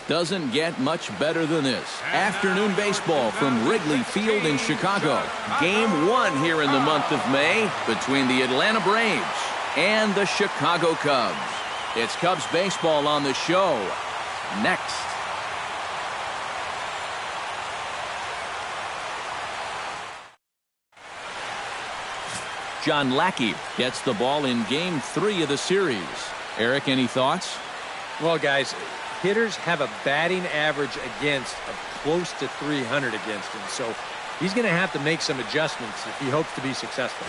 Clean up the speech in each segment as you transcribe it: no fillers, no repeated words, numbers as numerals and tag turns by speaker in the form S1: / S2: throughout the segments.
S1: Doesn't get much better than this. Afternoon baseball from Wrigley Field in Chicago. Game 1 here in the month of May between the Atlanta Braves and the Chicago Cubs. It's Cubs baseball on the show next. John Lackey gets the ball in Game 3 of the series. Eric, any thoughts?
S2: Well, guys, hitters have a batting average against of close to 300 against him, so he's going to have to make some adjustments if he hopes to be successful.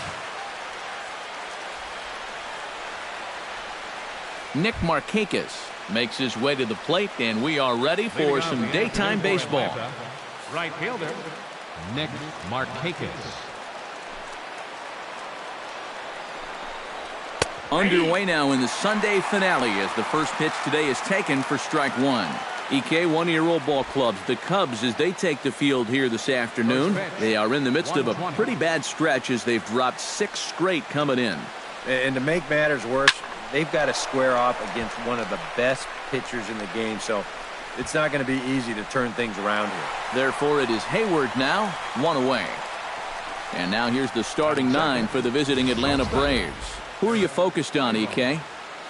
S1: Nick Markakis makes his way to the plate, and we are ready for some daytime baseball.
S3: Right fielder, Nick Markakis.
S1: Underway now in the Sunday finale as the first pitch today is taken for strike 1. EK, one-year-old ball clubs, the Cubs, as they take the field here this afternoon. They are in the midst of a pretty bad stretch as they've dropped 6 straight coming in.
S2: And to make matters worse, they've got to square off against one of the best pitchers in the game, so it's not going to be easy to turn things around here.
S1: Therefore, it is Hayward now, 1 away. And now here's the starting 9 for the visiting Atlanta Braves. Who are you focused on, EK?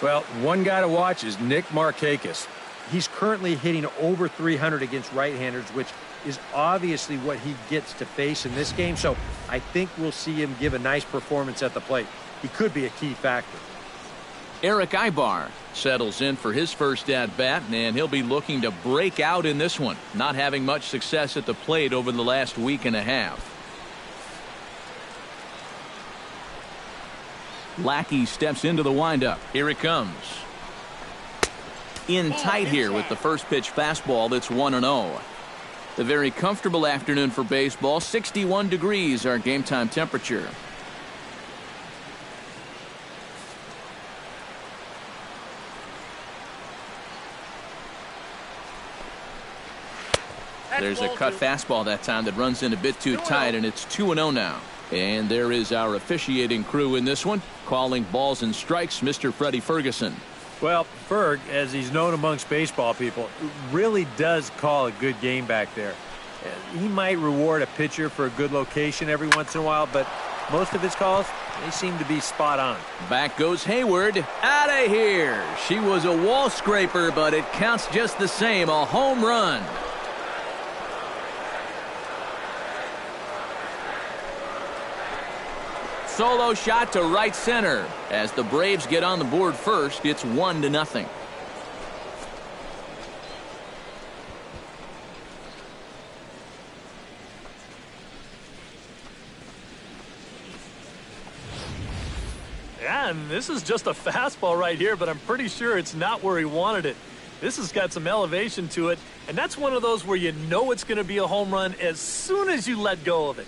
S2: Well, one guy to watch is Nick Markakis. He's currently hitting over 300 against right-handers, which is obviously what he gets to face in this game. So I think we'll see him give a nice performance at the plate. He could be a key factor.
S1: Eric Ibar settles in for his first at-bat, and he'll be looking to break out in this one, not having much success at the plate over the last week and a half. Lackey steps into the windup. Here it comes. In tight here with the first pitch fastball that's 1-0. A very comfortable afternoon for baseball. 61 degrees our game time temperature. There's a cut fastball that time that runs in a bit too tight, and it's 2-0 now. And there is our officiating crew in this one, calling balls and strikes, Mr. Freddie Ferguson.
S2: Well, Ferg, as he's known amongst baseball people, really does call a good game back there. He might reward a pitcher for a good location every once in a while, but most of his calls, they seem to be spot on.
S1: Back goes Hayward. Out of here. She was a wall scraper, but it counts just the same. A home run. Solo shot to right center. As the Braves get on the board first, it's 1-0.
S4: Yeah, and this is just a fastball right here, but I'm pretty sure it's not where he wanted it. This has got some elevation to it, and that's one of those where you know it's going to be a home run as soon as you let go of it.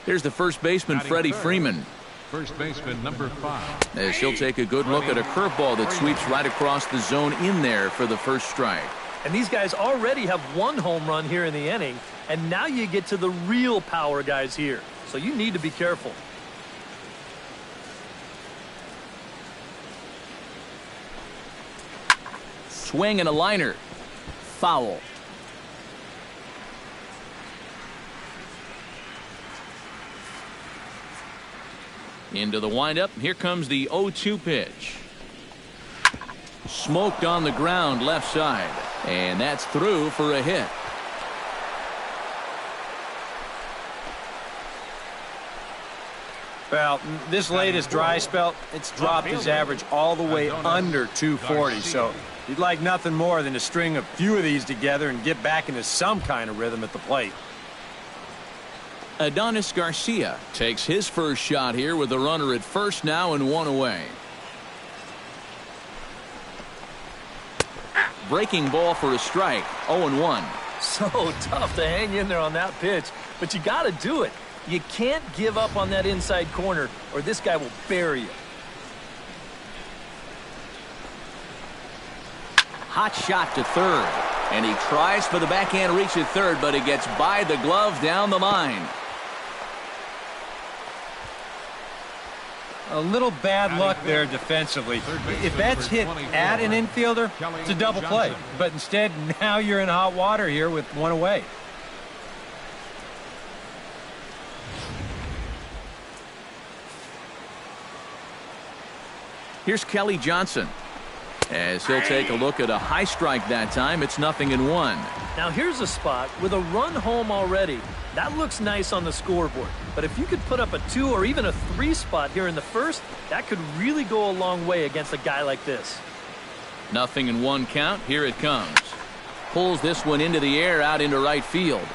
S1: Here's the first baseman, Freddie Freeman.
S3: First baseman, number 5.
S1: As she'll take a good look at a curveball that sweeps right across the zone in there for the first strike.
S4: And these guys already have 1 home run here in the inning, and now you get to the real power guys here. So you need to be careful.
S1: Swing and a liner. Foul. Into the windup. Here comes the 0-2 pitch. Smoked on the ground left side. And that's through for a hit.
S2: Well, this latest dry spell, it's dropped his average all the way under 240. So he'd like nothing more than to string a few of these together and get back into some kind of rhythm at the plate.
S1: Adonis Garcia takes his first shot here with a runner at first now and 1 away. Breaking ball for a strike. 0-1.
S4: So tough to hang in there on that pitch, but you got to do it. You can't give up on that inside corner or this guy will bury you.
S1: Hot shot to third. And he tries for the backhand reach at third, but it gets by the glove down the line.
S2: A little bad luck there defensively. If that's hit at an infielder, it's a double play. But instead, now you're in hot water here with one away.
S1: Here's Kelly Johnson. As he'll take a look at a high strike that time, it's 0-1.
S4: Now here's a spot with a run home already. That looks nice on the scoreboard. But if you could put up a 2 or even a 3 spot here in the first, that could really go a long way against a guy like this.
S1: 0-1 count. Here it comes. Pulls this one into the air out into right field.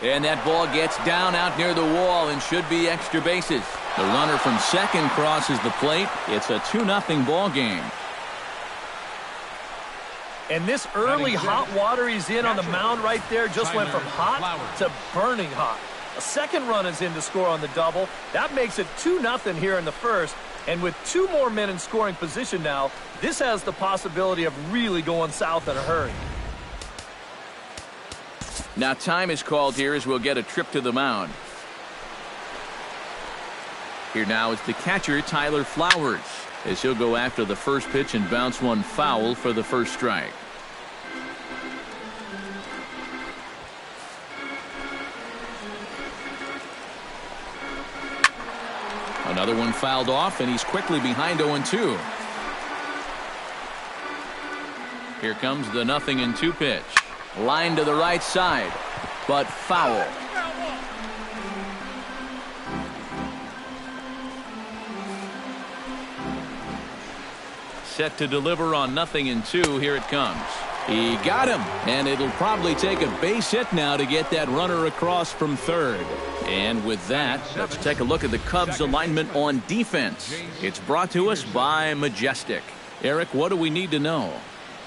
S1: And that ball gets down out near the wall and should be extra bases. The runner from second crosses the plate. It's a 2-0 ball game.
S4: And this early hot water he's in on the mound right there just went from hot to burning hot. A second run is in to score on the double. That makes it 2-0 here in the first. And with 2 more men in scoring position now, this has the possibility of really going south in a hurry.
S1: Now time is called here as we'll get a trip to the mound. Here now is the catcher, Tyler Flowers, as he'll go after the first pitch and bounce one foul for the first strike. Another one fouled off, and he's quickly behind 0-2. Here comes the 0-2 pitch. Line to the right side, but foul. Set to deliver on 0-2. Here it comes. He got him, and it'll probably take a base hit now to get that runner across from third. And with that, let's take a look at the Cubs alignment on defense. It's brought to us by Majestic. Eric, what do we need to know?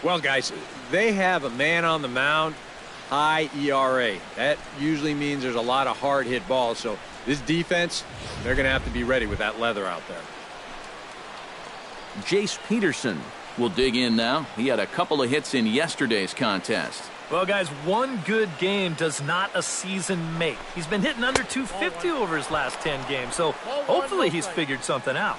S2: Well, guys, they have a man on the mound, high ERA. That usually means there's a lot of hard hit balls. So this defense, they're going to have to be ready with that leather out there.
S1: Jace Peterson will dig in now. He had a couple of hits in yesterday's contest.
S4: Well, guys, one good game does not a season make. He's been hitting under 250 over his last 10 games, so hopefully he's figured something out.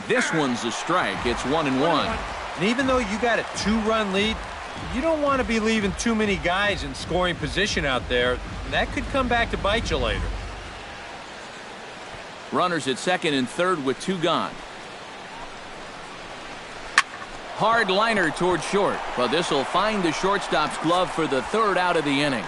S1: This one's a strike. It's 1-1.
S2: And even though you got a 2-run lead, you don't want to be leaving too many guys in scoring position out there. That could come back to bite you later.
S1: Runners at second and third with 2 gone. Hard liner toward short, but this will find the shortstop's glove for the third out of the inning.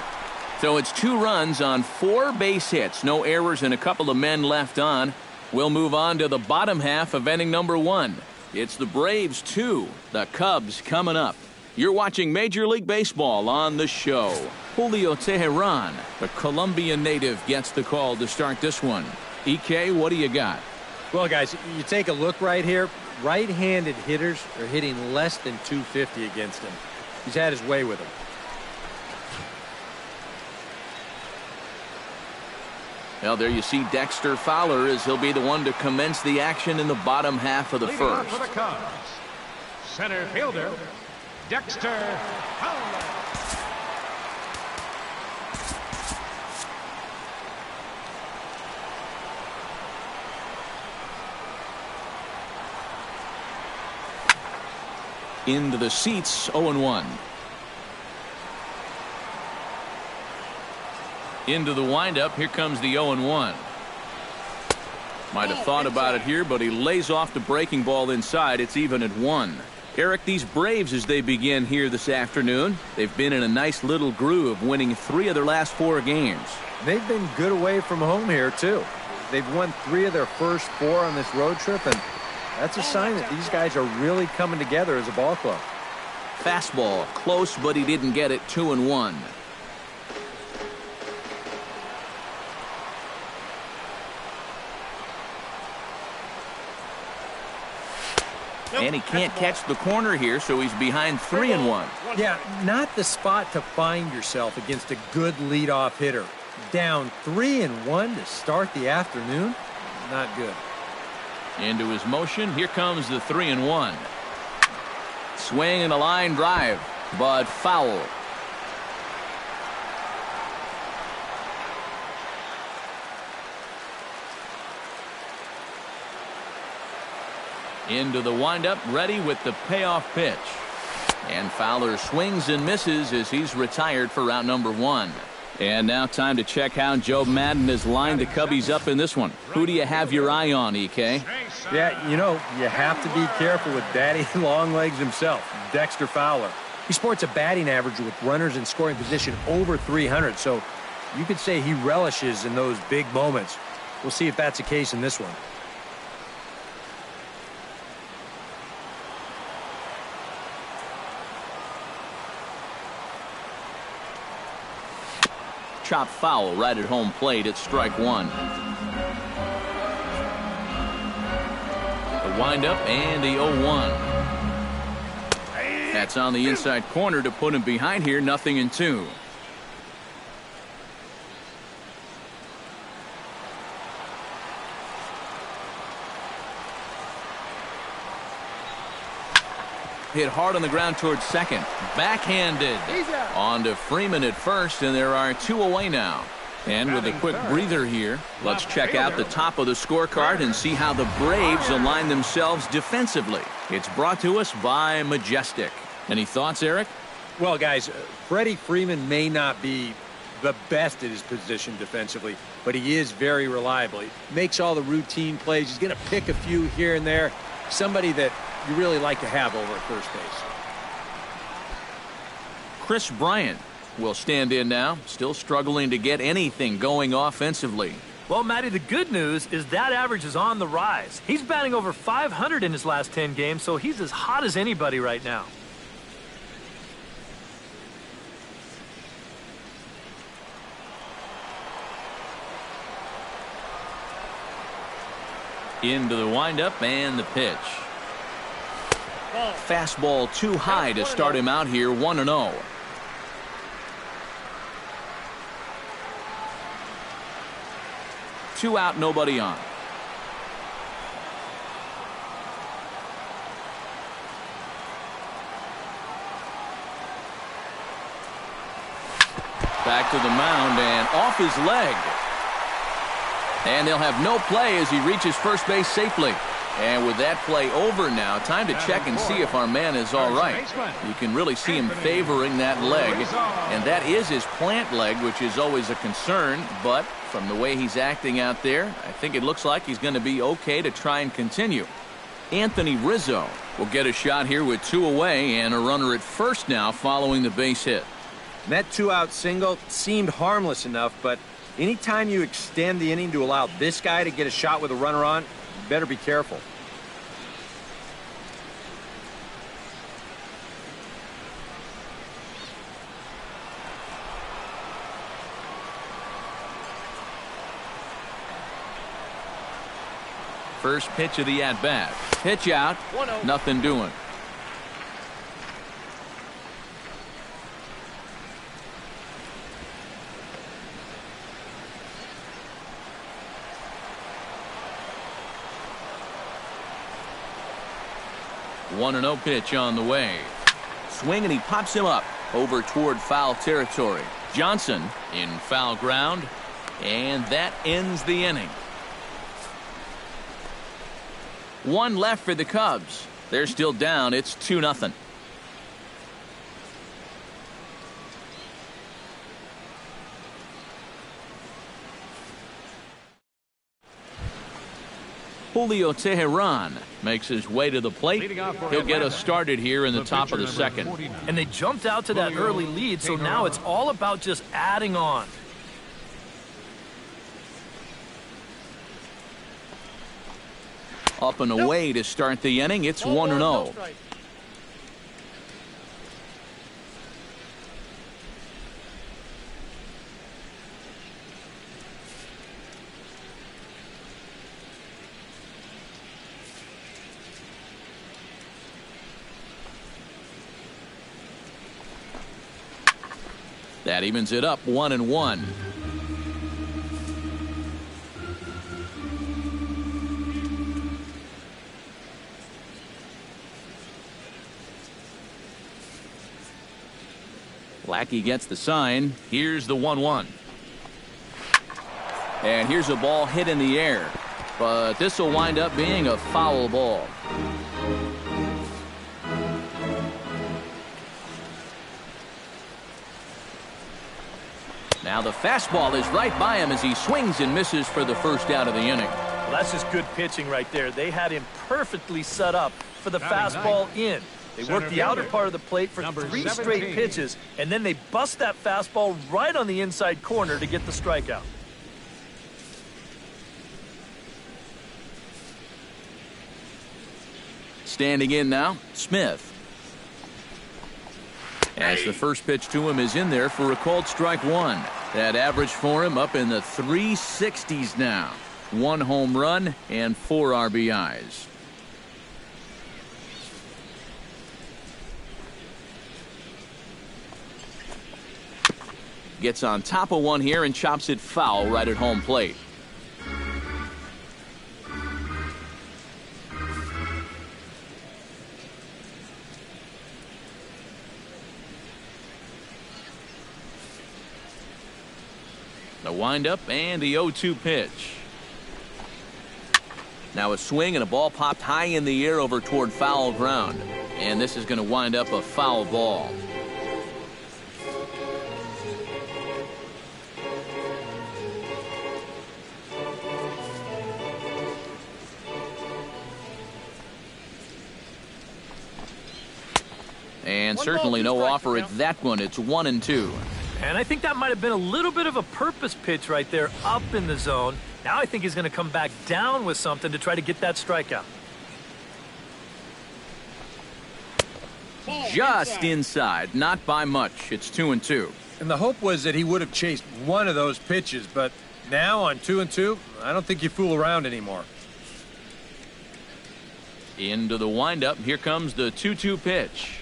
S1: So it's 2 runs on 4 base hits. No errors and a couple of men left on. We'll move on to the bottom half of inning number 1. It's the Braves 2, the Cubs coming up. You're watching Major League Baseball on the show. Julio Teheran, the Colombian native, gets the call to start this one. EK, what do you got?
S2: Well, guys, you take a look right here. Right-handed hitters are hitting less than 250 against him. He's had his way with them.
S1: Well, there you see Dexter Fowler as he'll be the one to commence the action in the bottom half of the first.
S3: For the Cubs, center fielder, Dexter Fowler.
S1: Into the seats, 0-1. Into the windup, here comes the 0-1. Might have thought about it here, but he lays off the breaking ball inside. It's even at 1. Eric, these Braves, as they begin here this afternoon, they've been in a nice little groove, winning 3 of their last 4 games.
S2: They've been good away from home here, too. They've won 3 of their first 4 on this road trip, and that's a sign that these guys are really coming together as a ball club.
S1: Fastball, close, but he didn't get it. 2-1. And he can't catch the corner here, so he's behind 3-1.
S2: Yeah, not the spot to find yourself against a good leadoff hitter. Down 3-1 to start the afternoon? Not good.
S1: Into his motion, here comes the 3-1. Swing and a line drive, but foul. Into the windup, ready with the payoff pitch. And Fowler swings and misses as he's retired for round number 1. And now time to check how Joe Madden has lined the Cubbies up in this one. Who do you have your eye on, EK?
S2: Yeah, you know, you have to be careful with Daddy Longlegs himself, Dexter Fowler. He sports a batting average with runners in scoring position over 300, so you could say he relishes in those big moments. We'll see if that's the case in this one.
S1: Chop foul right at home plate at strike 1. The windup and the 0-1. That's on the inside corner to put him behind here, 0-2. Hit hard on the ground towards second. Backhanded. On to Freeman at first, and there are 2 away now. And with a quick breather here, let's check out the top of the scorecard and see how the Braves align themselves defensively. It's brought to us by Majestic. Any thoughts, Eric?
S2: Well, guys, Freddie Freeman may not be the best at his position defensively, but he is very reliable. He makes all the routine plays. He's going to pick a few here and there. Somebody that you really like to have over at first base.
S1: Chris Bryant will stand in now, still struggling to get anything going offensively.
S4: Well, Matty, the good news is that average is on the rise. He's batting over 500 in his last 10 games, so he's as hot as anybody right now.
S1: Into the windup and the pitch. Fastball too high to start him out here, 1-0. Two out, nobody on. Back to the mound and off his leg. And they'll have no play as he reaches first base safely. And with that play over now, time to check and see if our man is all right. You can really see him favoring that leg. And that is his plant leg, which is always a concern. But from the way he's acting out there, I think it looks like he's going to be okay to try and continue. Anthony Rizzo will get a shot here with 2 away and a runner at first now following the base hit.
S2: And that 2-out single seemed harmless enough, but anytime you extend the inning to allow this guy to get a shot with a runner on, you better be careful.
S1: First pitch of the at-bat. Pitch out. 1-0. Nothing doing. One and 0 pitch on the way. Swing and he pops him up over toward foul territory. Johnson in foul ground, and that ends the inning. 1 left for the Cubs. They're still down. It's 2-0. Julio Teheran makes his way to the plate. He'll get us started here in the top of the second.
S4: And they jumped out to that early lead, so now it's all about just adding on.
S1: Up and away to start the inning. It's 1-0. That evens it up 1-1. Blackie gets the sign. Here's the 1-1. And here's a ball hit in the air. But this will wind up being a foul ball. Now the fastball is right by him as he swings and misses for the first out of the inning.
S4: Well, that's just good pitching right there. They had him perfectly set up for the fastball in. They worked the outer part of the plate for 3 straight pitches, and then they bust that fastball right on the inside corner to get the strikeout.
S1: Standing in now, Smith. As the first pitch to him is in there for a called strike 1. That average for him up in the 360s now. 1 home run and 4 RBIs. Gets on top of one here and chops it foul right at home plate. The windup and the 0-2 pitch. Now a swing and a ball popped high in the air over toward foul ground. And this is going to wind up a foul ball. And certainly no offer at that one. It's 1-2.
S4: And I think that might have been a little bit of a purpose pitch right there up in the zone. Now I think he's going to come back down with something to try to get that strikeout.
S1: Just inside, not by much. It's 2-2.
S2: And the hope was that he would have chased one of those pitches, but now on 2-2, I don't think you fool around anymore.
S1: Into the windup. Here comes the 2-2 pitch.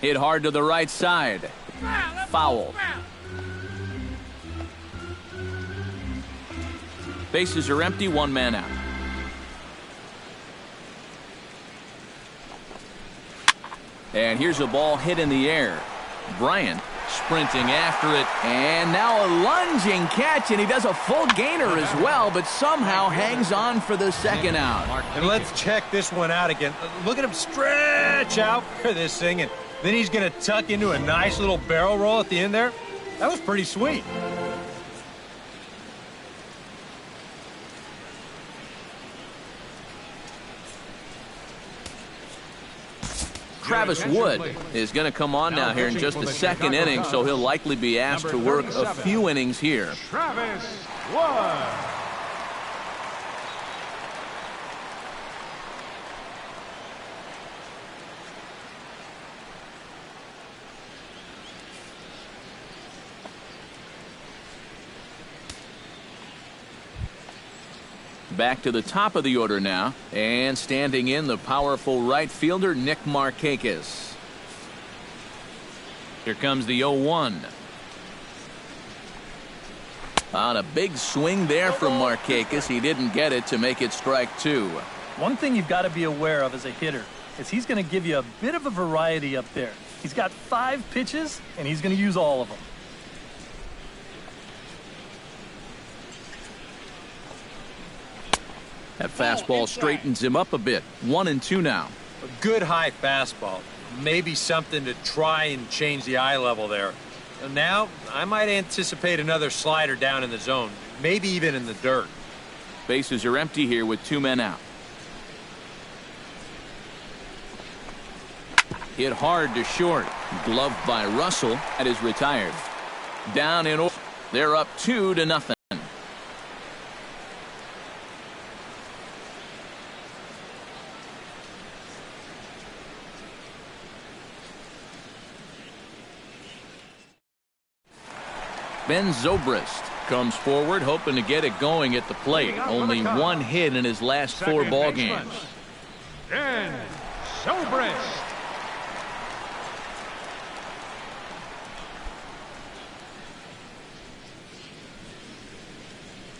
S1: Hit hard to the right side. Foul. Bases are empty, 1 man out. And here's a ball hit in the air. Bryant sprinting after it, and now a lunging catch, and he does a full gainer as well, but somehow hangs on for the second out.
S2: And let's check this one out again. Look at him stretch out for this thing, and then he's going to tuck into a nice little barrel roll at the end there. That was pretty sweet.
S1: Travis Wood is going to come on now here in just the second inning, so he'll likely be asked to work a few innings here.
S3: Travis Wood.
S1: Back to the top of the order now, and standing in the powerful right fielder Nick Markakis. Here comes the 0-1. On a big swing there from Markakis. He didn't get it to make it strike 2.
S4: One thing you've got to be aware of as a hitter is he's going to give you a bit of a variety up there. He's got 5 pitches, and he's going to use all of them.
S1: That fastball straightens him up a bit. 1-2 now.
S2: A good high fastball. Maybe something to try and change the eye level there. And now, I might anticipate another slider down in the zone. Maybe even in the dirt.
S1: Bases are empty here with 2 men out. Hit hard to short. Gloved by Russell. That is retired. Down in order. They're up 2-0. Ben Zobrist comes forward, hoping to get it going at the plate. Only 1 hit in his last 4 ball games.
S3: Ben Zobrist.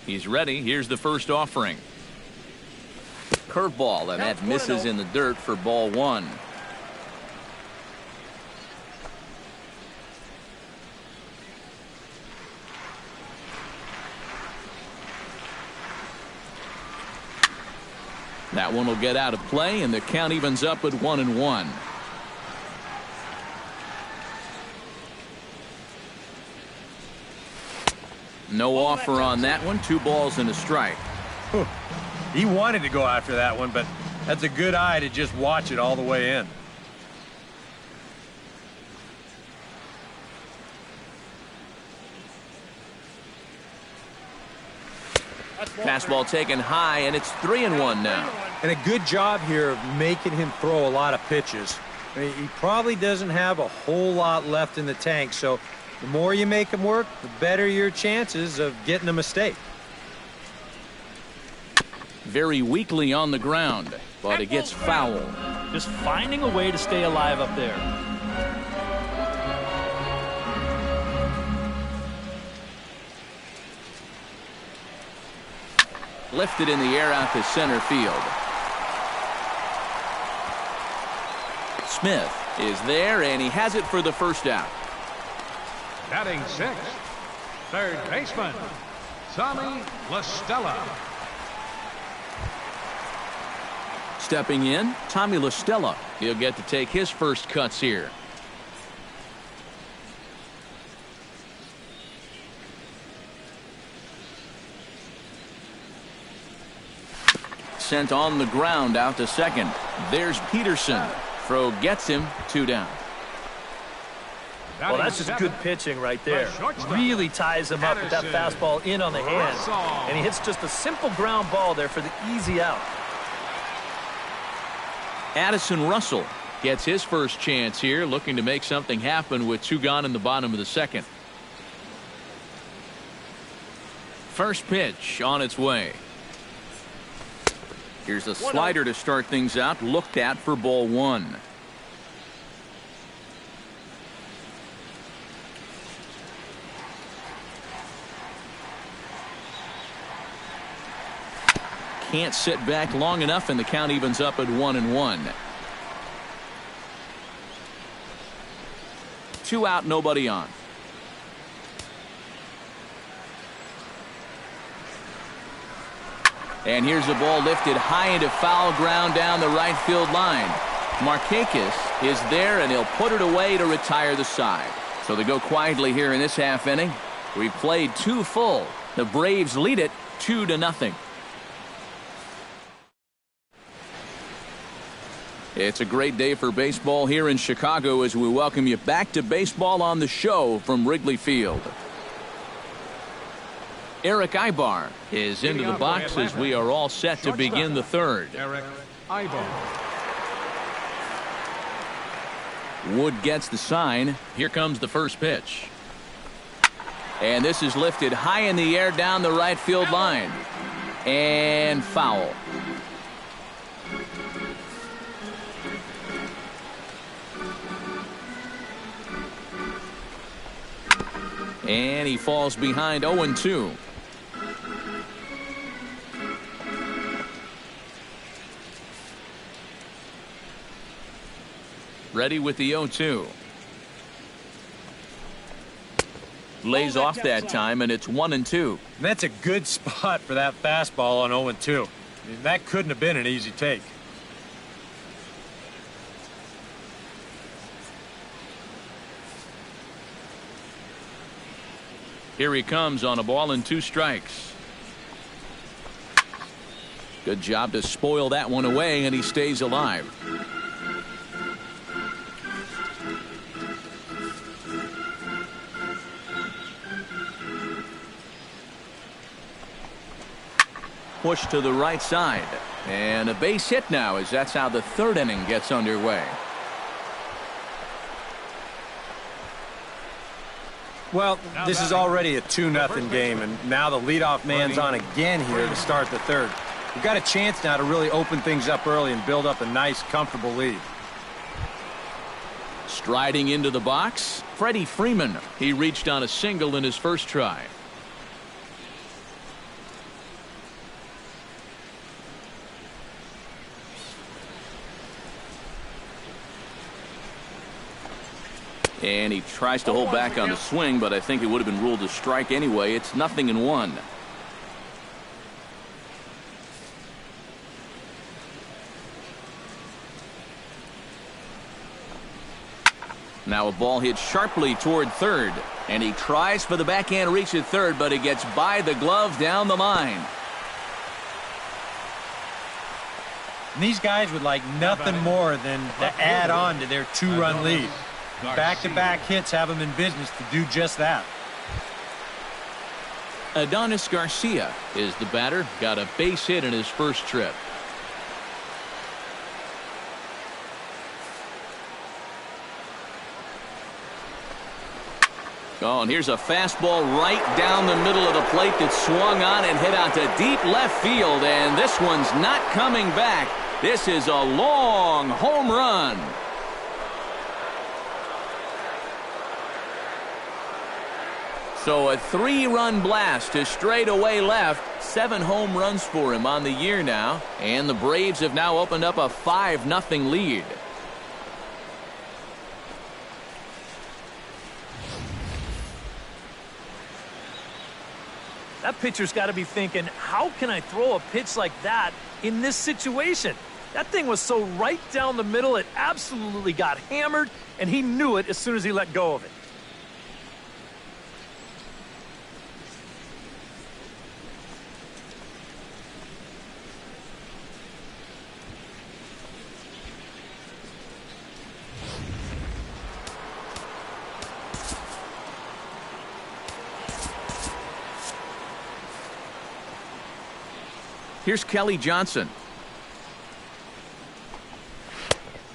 S1: He's ready. Here's the first offering. Curveball, and that misses in the dirt for ball 1. That one will get out of play, and the count evens up at 1-1. No offer on that one. 2 balls and a strike.
S2: He wanted to go after that one, but that's a good eye to just watch it all the way in.
S1: Fastball taken high, and it's 3-1 now.
S2: And a good job here of making him throw a lot of pitches. I mean, he probably doesn't have a whole lot left in the tank, so the more you make him work, the better your chances of getting a mistake.
S1: Very weakly on the ground, but it gets foul.
S4: Just finding a way to stay alive up there.
S1: Lifted in the air out to center field. Smith is there, and he has it for the first out.
S3: Batting sixth, third baseman, Tommy La Stella.
S1: Stepping in, Tommy La Stella. He'll get to take his first cuts here. Sent on the ground out to second. There's Peterson. Throw gets him, 2 down.
S4: Well, that's just good pitching right there. Really ties him up with that fastball in on the hand. And he hits just a simple ground ball there for the easy out.
S1: Addison Russell gets his first chance here, looking to make something happen with 2 gone in the bottom of the second. First pitch on its way. Here's a slider to start things out, looked at for ball 1. Can't sit back long enough, and the count evens up at 1-1. 2 out, nobody on. And here's a ball lifted high into foul ground down the right field line. Markakis is there, and he'll put it away to retire the side. So they go quietly here in this half inning. We've played 2 full. The Braves lead it 2-0. It's a great day for baseball here in Chicago as we welcome you back to Baseball on the Show from Wrigley Field. Eric Ibar is into the box as we are all set to begin the third.
S3: Eric Ibar.
S1: Wood gets the sign. Here comes the first pitch. And this is lifted high in the air down the right field line. And foul. And he falls behind 0-2. Ready with the 0-2. Lays off that time, and it's 1-2.
S2: That's a good spot for that fastball on 0-2. I mean, that couldn't have been an easy take.
S1: Here he comes on a ball and 2 strikes. Good job to spoil that one away, and he stays alive. Push to the right side, and a base hit now, as that's how the third inning gets underway.
S2: Well, this is already a 2-0 game, and now the leadoff man's on again here to start the third. We've got a chance now to really open things up early and build up a nice, comfortable lead.
S1: Striding into the box, Freddie Freeman. He reached on a single in his first try. And he tries to hold back on the swing, but I think it would have been ruled a strike anyway. It's 0-1. Now a ball hit sharply toward third, and he tries for the backhand reach at third, but it gets by the glove down the line.
S2: And these guys would like nothing more than to add on to their 2-run lead. Back-to-back hits have them in business to do just that.
S1: Adonis Garcia is the batter. Got a base hit in his first trip. Oh, and here's a fastball right down the middle of the plate that swung on and hit out to deep left field, and this one's not coming back. This is a long home run. So a 3-run blast to straightaway left. 7 home runs for him on the year now, and the Braves have now opened up a 5-0 lead.
S4: That pitcher's got to be thinking, how can I throw a pitch like that in this situation? That thing was so right down the middle, it absolutely got hammered, and he knew it as soon as he let go of it.
S1: Here's Kelly Johnson.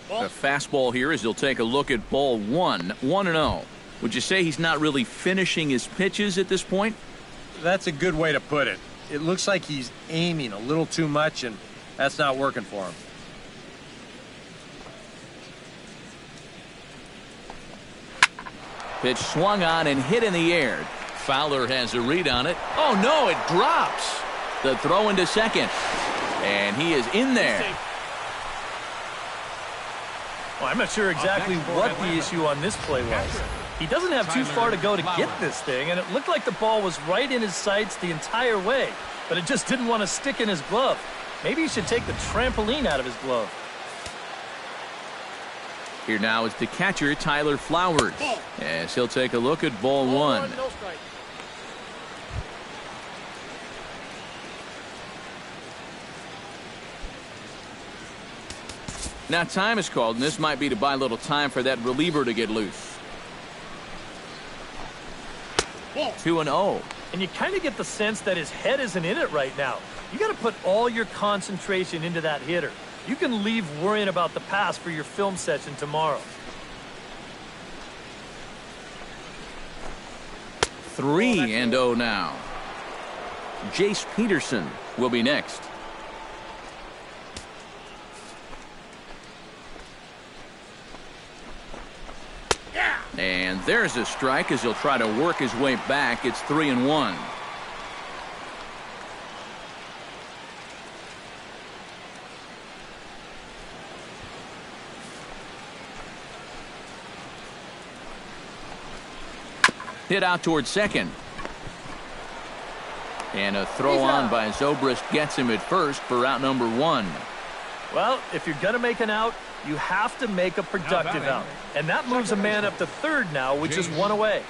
S1: A fastball here as he'll take a look at ball 1, 1-0. Would you say he's not really finishing his pitches at this point?
S2: That's a good way to put it. It looks like he's aiming a little too much, and that's not working for him.
S1: Pitch swung on and hit in the air. Fowler has a read on it. Oh, no, it drops. The throw into second. And he is in there.
S4: Well, I'm not sure exactly what the issue on this play was. He doesn't have too far to go to get this thing, and it looked like the ball was right in his sights the entire way, but it just didn't want to stick in his glove. Maybe he should take the trampoline out of his glove.
S1: Here now is the catcher, Tyler Flowers, as he'll take a look at ball 1. Now time is called, and this might be to buy a little time for that reliever to get loose. 2-0.
S4: And you kind of get the sense that his head isn't in it right now. You got to put all your concentration into that hitter. You can leave worrying about the pass for your film session tomorrow.
S1: 3-0 now. Jace Peterson will be next. And there's a strike as he'll try to work his way back. It's 3-1. Hit out towards second. And a throw on by Zobrist gets him at first for out number 1.
S4: Well, if you're going to make an out, you have to make a productive out. And that moves a man up to third now, which is 1 away.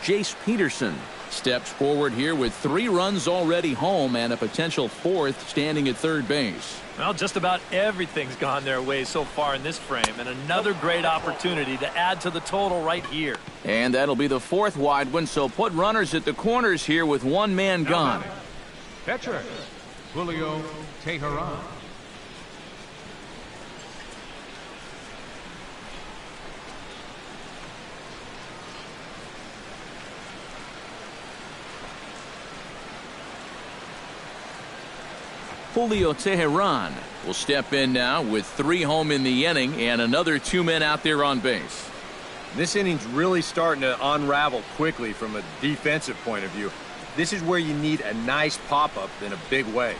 S1: Jace Peterson steps forward here with 3 runs already home and a potential 4th standing at third base.
S4: Well, just about everything's gone their way so far in this frame, and another great opportunity to add to the total right here.
S1: And that'll be the 4th wide one, so put runners at the corners here with 1 man gone.
S3: Catcher, Julio Teheran.
S1: Julio Teheran will step in now with 3 home in the inning and another 2 men out there on base.
S2: This inning's really starting to unravel quickly from a defensive point of view. This is where you need a nice pop-up in a big way.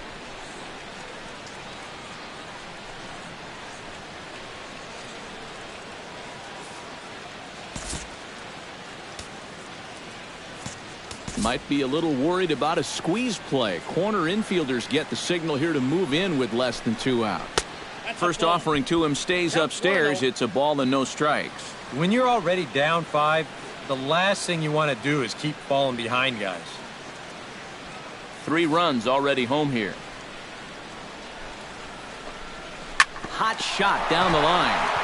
S1: Might be a little worried about a squeeze play. Corner infielders get the signal here to move in with less than 2 out. First offering to him stays upstairs. It's a ball and no strikes.
S2: When you're already down 5, the last thing you want to do is keep falling behind guys.
S1: 3 runs already home here. Hot shot down the line.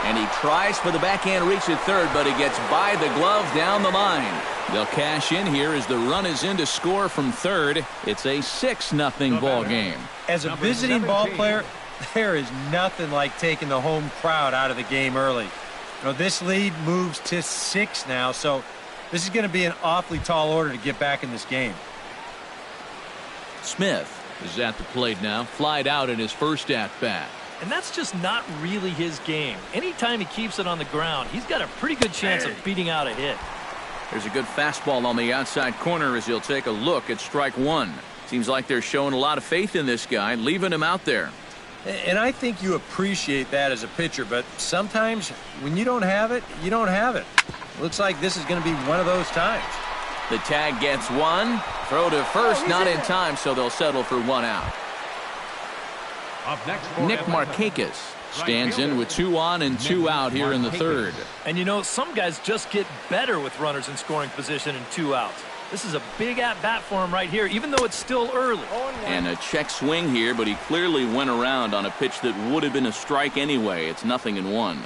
S1: And he tries for the backhand reach at third, but he gets by the glove down the line. They'll cash in here as the run is in to score from third. It's a 6-0 ball game.
S2: As a visiting ball player, there is nothing like taking the home crowd out of the game early. You know, this lead moves to 6 now, so this is going to be an awfully tall order to get back in this game.
S1: Smith is at the plate now, flied out in his first at-bat.
S4: And that's just not really his game. Anytime he keeps it on the ground, he's got a pretty good chance of beating out a hit.
S1: There's a good fastball on the outside corner as he'll take a look at strike 1. Seems like they're showing a lot of faith in this guy, leaving him out there.
S2: And I think you appreciate that as a pitcher, but sometimes when you don't have it, you don't have it. Looks like this is going to be one of those times.
S1: The tag gets 1. Throw to first, not in time, so they'll settle for 1 out.
S3: Up next,
S1: Nick Markakis stands in with 2 on and 2 out here in the third.
S4: And you know, some guys just get better with runners in scoring position and 2 outs. This is a big at-bat for him right here, even though it's still early.
S1: And a check swing here, but he clearly went around on a pitch that would have been a strike anyway. It's 0-1.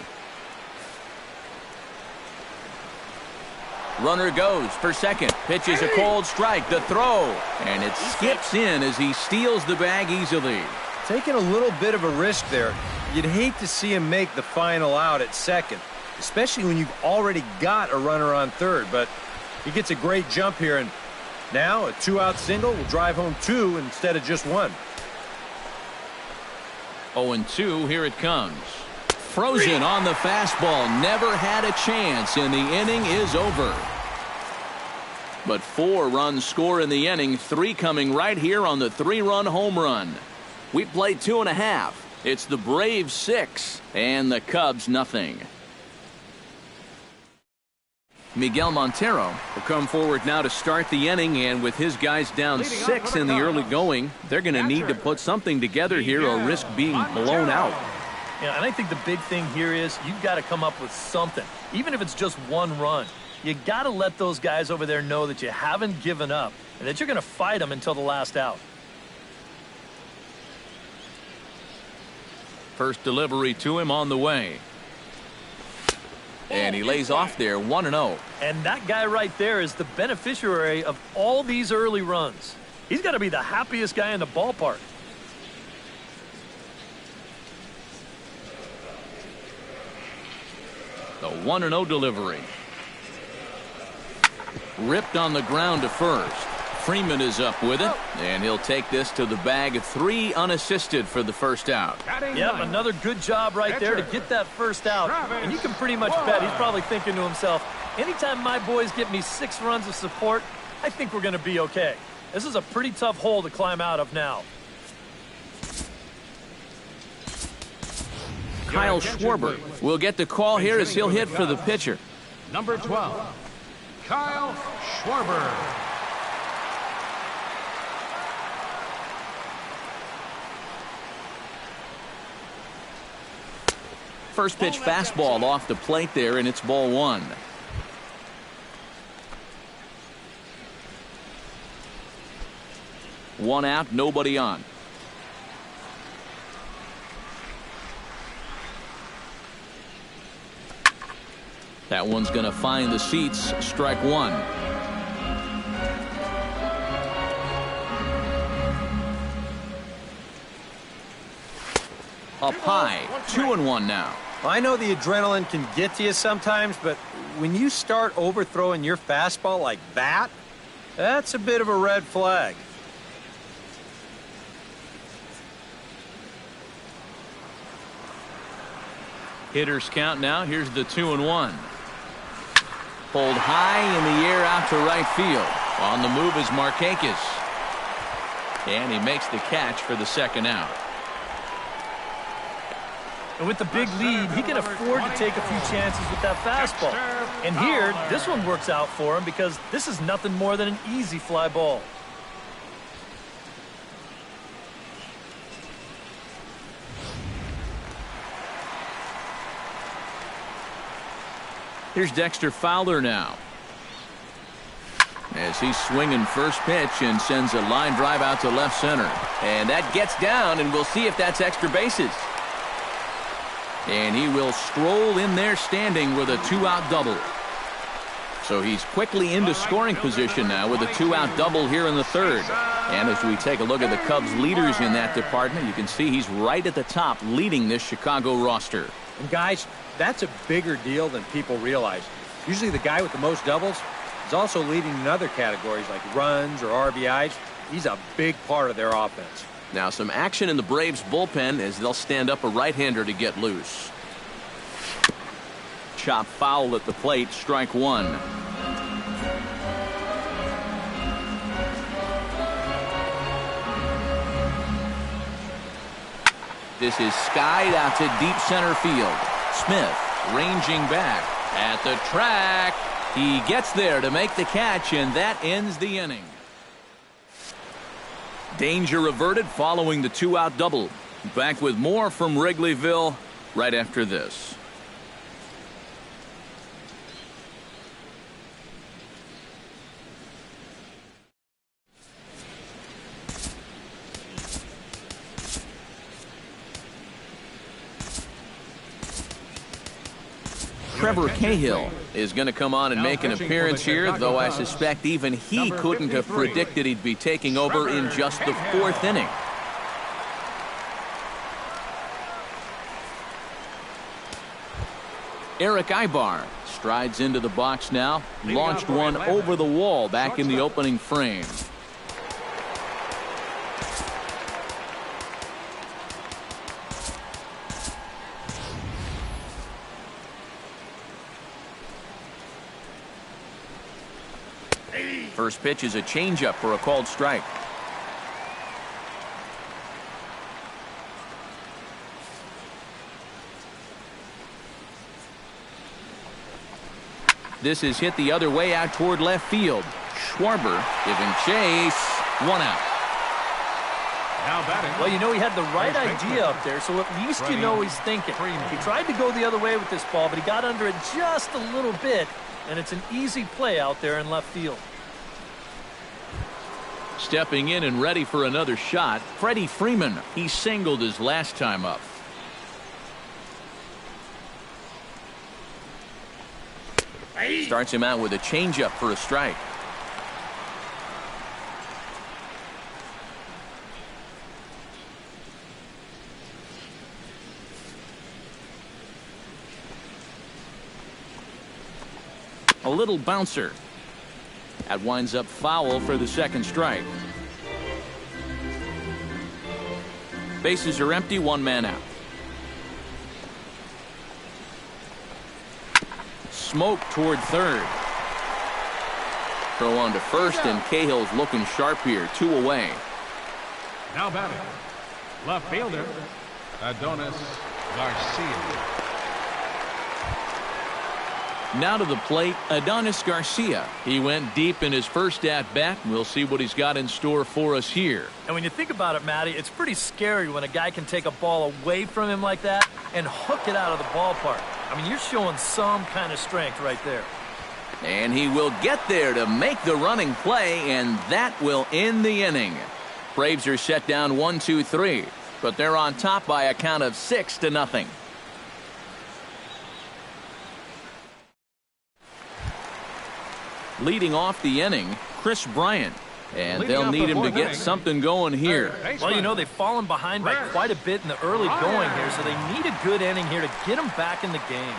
S1: Runner goes for second. Pitches a cold strike. The throw. And it skips in as he steals the bag easily.
S2: Taking a little bit of a risk there. You'd hate to see him make the final out at second, especially when you've already got a runner on third. But he gets a great jump here, and now a 2-out single will drive home 2 instead of just 1.
S1: 0-2, here it comes. Frozen on the fastball. Never had a chance, and the inning is over. But 4 runs score in the inning, 3 coming right here on the 3-run home run. We played 2.5. It's the Braves 6 and the Cubs nothing. Miguel Montero will come forward now to start the inning, and with his guys down 6 in the early going, they're going to need to put something together here or risk being blown out.
S4: Yeah, and I think the big thing here is you've got to come up with something, even if it's just 1 run. You got to let those guys over there know that you haven't given up and that you're going to fight them until the last out.
S1: First delivery to him on the way. And he lays off there, 1-0.
S4: And that guy right there is the beneficiary of all these early runs. He's got to be the happiest guy in the ballpark.
S1: The 1-0 delivery. Ripped on the ground to first. Freeman is up with it, and he'll take this to the bag. 3 unassisted for the first out.
S4: Yep, another good job right there to get that first out. And you can pretty much bet he's probably thinking to himself, anytime my boys get me 6 runs of support, I think we're going to be okay. This is a pretty tough hole to climb out of now.
S1: Kyle Schwarber will get the call here as he'll hit for the pitcher.
S3: Number 12, Kyle Schwarber.
S1: First pitch fastball off the plate there, and it's ball 1. One out, nobody on. That one's going to find the seats. Strike 1. Up high, 2-1 now.
S2: I know the adrenaline can get to you sometimes, but when you start overthrowing your fastball like that, that's a bit of a red flag.
S1: Hitters count now. Here's the 2-1. Pulled high in the air out to right field. On the move is Markakis. And he makes the catch for the second out.
S4: And with the big lead, he can afford to take a few chances with that fastball. And here, this one works out for him because this is nothing more than an easy fly ball.
S1: Here's Dexter Fowler now, as he's swinging first pitch and sends a line drive out to left center. And that gets down, and we'll see if that's extra bases. And he will stroll in there standing with a 2-out double. So he's quickly into scoring position now with a 2-out double here in the third. And as we take a look at the Cubs leaders in that department, you can see he's right at the top leading this Chicago roster.
S2: And guys, that's a bigger deal than people realize. Usually the guy with the most doubles is also leading in other categories like runs or RBIs. He's a big part of their offense.
S1: Now some action in the Braves bullpen as they'll stand up a right-hander to get loose. Chop foul at the plate, strike one. This is skied out to deep center field. Smith ranging back at the track. He gets there to make the catch, and that ends the inning. Danger averted following the 2-out double. Back with more from Wrigleyville right after this. Trevor Cahill is going to come on and make an appearance here, though I suspect even he couldn't have predicted he'd be taking over in just the 4th inning. Eric Ibar strides into the box now, launched one over the wall back in the opening frame. First pitch is a changeup for a called strike. This is hit the other way out toward left field. Schwarber giving chase. 1 out.
S3: Now batting.
S4: Well, you know, he had the right idea up there, so at least you know he's thinking. He tried to go the other way with this ball, but he got under it just a little bit, and it's an easy play out there in left field.
S1: Stepping in and ready for another shot, Freddie Freeman. He singled his last time up. Starts him out with a changeup for a strike. A little bouncer. That winds up foul for the second strike. Bases are empty, 1 man out. Smoke toward third. Throw on to first, and Cahill's looking sharp here. 2 away.
S3: Now batting. Left fielder, Adonis Garcia.
S1: Now to the plate, Adonis Garcia. He went deep in his first at-bat. We'll see what he's got in store for us here.
S4: And when you think about it, Matty, it's pretty scary when a guy can take a ball away from him like that and hook it out of the ballpark. I mean, you're showing some kind of strength right there.
S1: And he will get there to make the running play, and that will end the inning. Braves are set down 1-2-3, but they're on top by a count of 6-0. Leading off the inning, Chris Bryant. And they'll need him to get something going here.
S4: Well, you know, they've fallen behind by quite a bit in the early going here, so they need a good inning here to get them back in the game.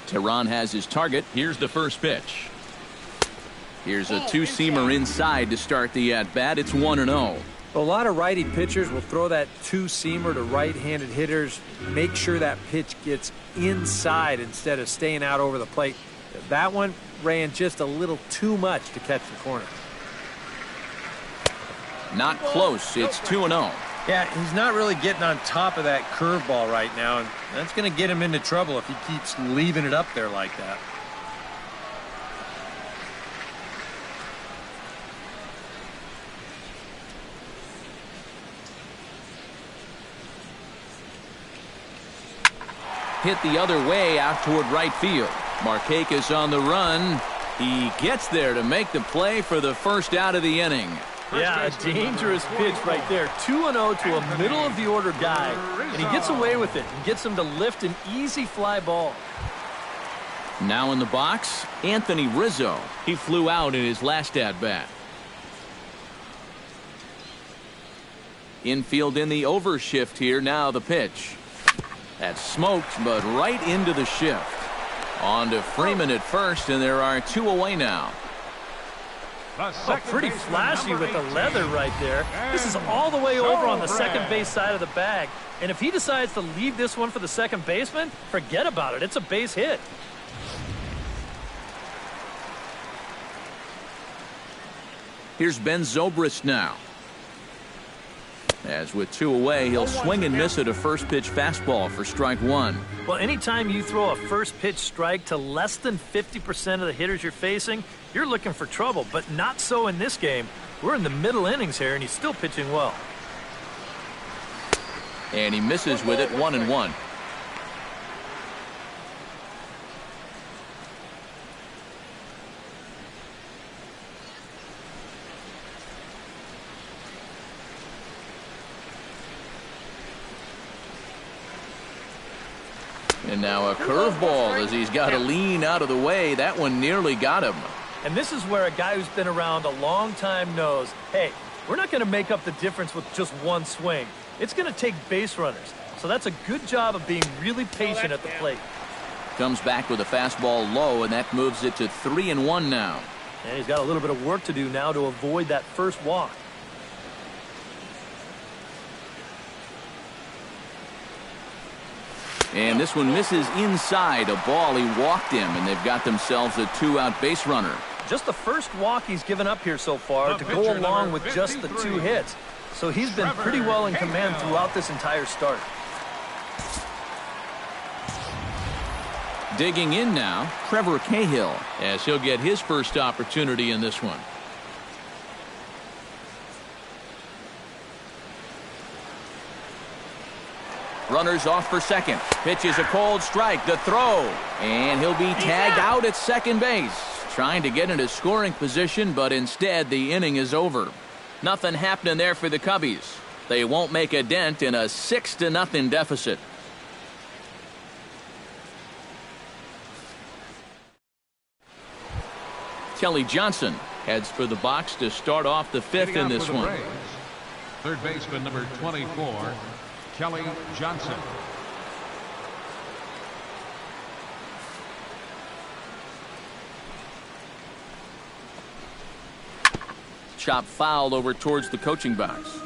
S1: Tehran has his target. Here's the first pitch. Here's a 2-seamer inside to start the at-bat. It's 1-0.
S2: A lot of righty pitchers will throw that 2-seamer to right-handed hitters. Make sure that pitch gets inside instead of staying out over the plate. That one ran just a little too much to catch the corner.
S1: Not close. It's 2-0.
S2: Yeah, he's not really getting on top of that curveball right now, and that's going to get him into trouble if he keeps leaving it up there like that.
S1: Hit the other way out toward right field. Markakis on the run. He gets there to make the play for the first out of the inning.
S4: Yeah, a dangerous pitch right there. 2-0 to a middle-of-the-order guy, and he gets away with it and gets him to lift an easy fly ball.
S1: Now in the box, Anthony Rizzo. He flew out in his last at-bat. Infield in the overshift here. Now the pitch. That's smoked, but right into the shift. On to Freeman at first, and there are 2 away now.
S4: Oh, pretty flashy with the leather right there. This is all the way over on the second base side of the bag. And if he decides to leave this one for the second baseman, forget about it. It's a base hit.
S1: Here's Ben Zobrist now. As with 2 away, he'll swing and miss at a first pitch fastball for strike 1.
S4: Well, anytime you throw a first pitch strike to less than 50% of the hitters you're facing, you're looking for trouble, but not so in this game. We're in the middle innings here, and he's still pitching well.
S1: And he misses with it, 1-1. And now a curveball as he's got to lean out of the way. That one nearly got him.
S4: And this is where a guy who's been around a long time knows, hey, we're not going to make up the difference with just one swing. It's going to take base runners. So that's a good job of being really patient at the plate.
S1: Comes back with a fastball low, and that moves it to 3-1 now.
S4: And he's got a little bit of work to do now to avoid that first walk.
S1: And this one misses inside. A ball he walked him, and they've got themselves a 2-out base runner.
S4: Just the first walk he's given up here so far to go along with just the 2 hits. So he's been pretty well in command throughout this entire start.
S1: Digging in now, Trevor Cahill, as he'll get his first opportunity in this one. Runners off for second. Pitch is a cold strike. The throw. And he'll be tagged out at second base. Trying to get into scoring position, but instead the inning is over. Nothing happening there for the Cubbies. They won't make a dent in a 6-0 deficit. Kelly Johnson heads for the box to start off the 5th in this one.
S3: Third baseman number 24, Kelly Johnson.
S1: Chop fouled over towards the coaching box.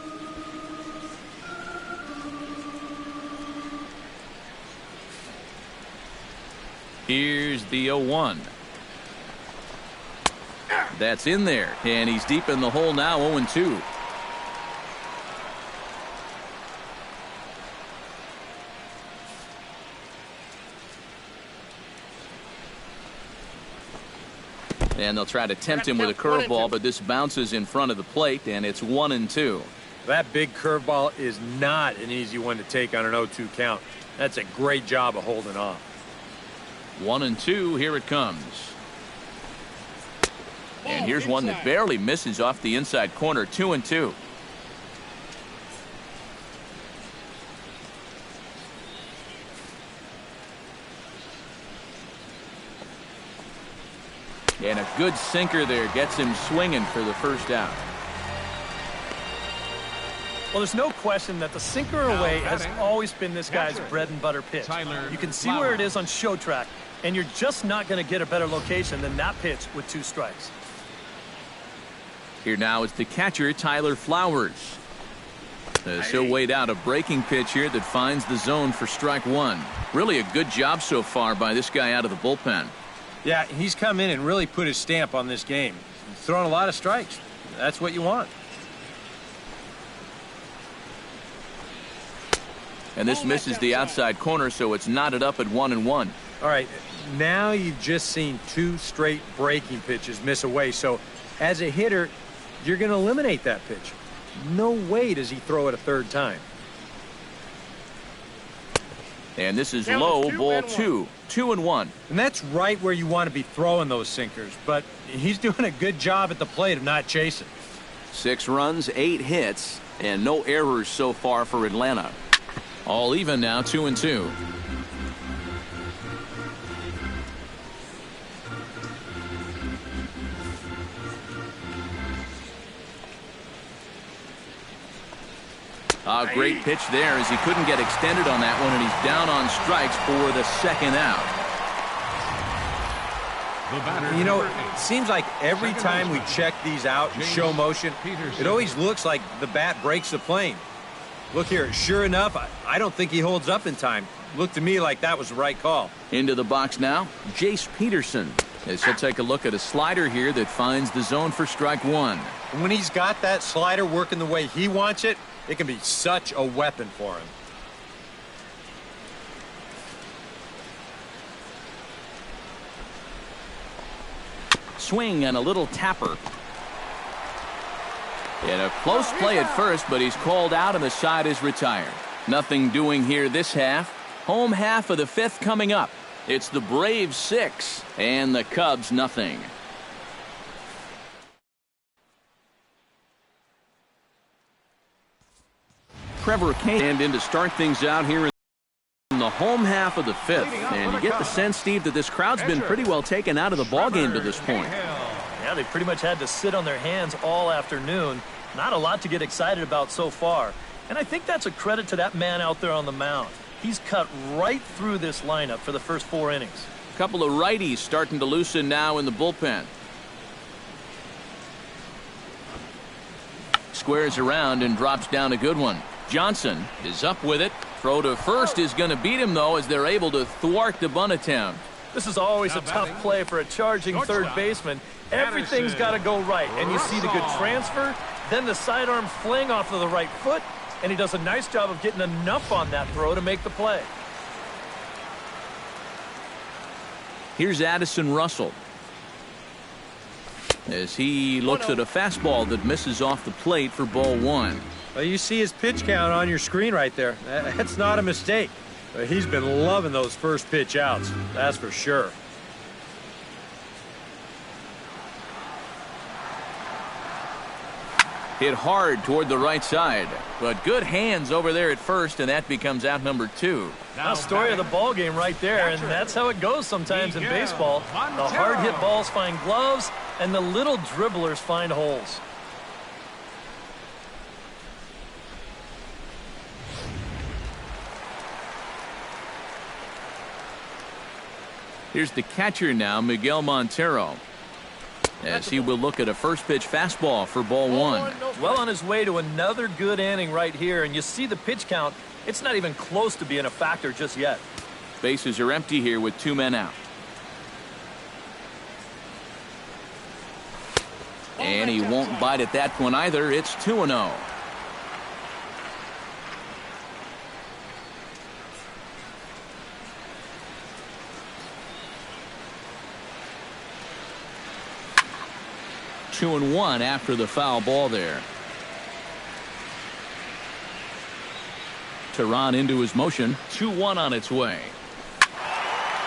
S1: Here's the 0-1. That's in there, and he's deep in the hole now, 0-2. And they'll try to tempt him with a curveball, but this bounces in front of the plate, and it's 1-2.
S2: That big curveball is not an easy one to take on an 0-2 count. That's a great job of holding off.
S1: 1-2, here it comes. And here's one that barely misses off the inside corner, 2-2. And a good sinker there gets him swinging for the first out.
S4: Well, there's no question that the sinker away has always been this guy's bread and butter pitch. You can see where it is on show track, and you're just not going to get a better location than that pitch with 2 strikes.
S1: Here now is the catcher, Tyler Flowers. As he'll wait out a breaking pitch here that finds the zone for strike 1. Really a good job so far by this guy out of the bullpen.
S2: Yeah, he's come in and really put his stamp on this game. He's thrown a lot of strikes. That's what you want.
S1: And this misses the outside corner, so it's knotted up at 1-1.
S2: All right, now you've just seen 2 straight breaking pitches miss away. So as a hitter, you're going to eliminate that pitch. No way does he throw it a third time.
S1: And this is low, ball 2. 2-1.
S2: And that's right where you want to be throwing those sinkers. But he's doing a good job at the plate of not chasing.
S1: 6 runs, 8 hits, and no errors so far for Atlanta. All even now, 2-2. A great pitch there as he couldn't get extended on that one, and he's down on strikes for the second out.
S2: You know, it seems like every time we check these out in show motion, it always looks like the bat breaks the plane. Look here, sure enough, I don't think he holds up in time. Looked to me like that was the right call.
S1: Into the box now, Jace Peterson. As he'll take a look at a slider here that finds the zone for strike 1.
S2: And when he's got that slider working the way he wants it, it can be such a weapon for him.
S1: Swing and a little tapper. And a close play at first, but he's called out and the side is retired. Nothing doing here this half. Home half of the 5th coming up. It's the Braves 6 and the Cubs nothing. Trevor Kane in to start things out here in the home half of the 5th. And you get the sense, Steve, that this crowd's been pretty well taken out of the ballgame to this point.
S4: Yeah, they pretty much had to sit on their hands all afternoon. Not a lot to get excited about so far. And I think that's a credit to that man out there on the mound. He's cut right through this lineup for the first 4 innings.
S1: A couple of righties starting to loosen now in the bullpen. Squares around and drops down a good one. Johnson is up with it. Throw to first is going to beat him, though, as they're able to thwart the bunt attempt.
S4: This is always a tough play for a charging third baseman. Everything's got to go right, and you see the good transfer, then the sidearm fling off of the right foot, and he does a nice job of getting enough on that throw to make the play.
S1: Here's Addison Russell as he looks at a fastball that misses off the plate for ball 1.
S2: Well, you see his pitch count on your screen right there. That's not a mistake. He's been loving those first pitch outs, that's for sure.
S1: Hit hard toward the right side, but good hands over there at first, and that becomes out number 2.
S4: Now, story of the ball game right there, and that's how it goes sometimes in baseball. The hard hit balls find gloves, and the little dribblers find holes.
S1: Here's the catcher now, Miguel Montero, as he will look at a first pitch fastball for ball 1.
S4: Well on his way to another good inning right here, and you see the pitch count. It's not even close to being a factor just yet.
S1: Bases are empty here with 2 men out. And he won't bite at that one either. It's 2-0. Two and 1 after the foul ball there. Tehran into his motion. 2-1 on its way.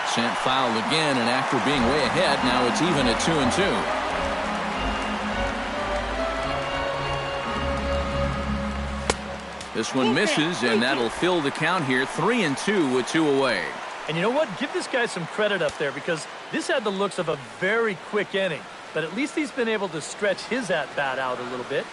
S1: Sent foul again, and after being way ahead, now it's even at 2-2. This one misses, and that'll fill the count here. 3-2 with 2 away.
S4: And you know what? Give this guy some credit up there, because this had the looks of a very quick inning. But at least he's been able to stretch his at-bat out a little bit.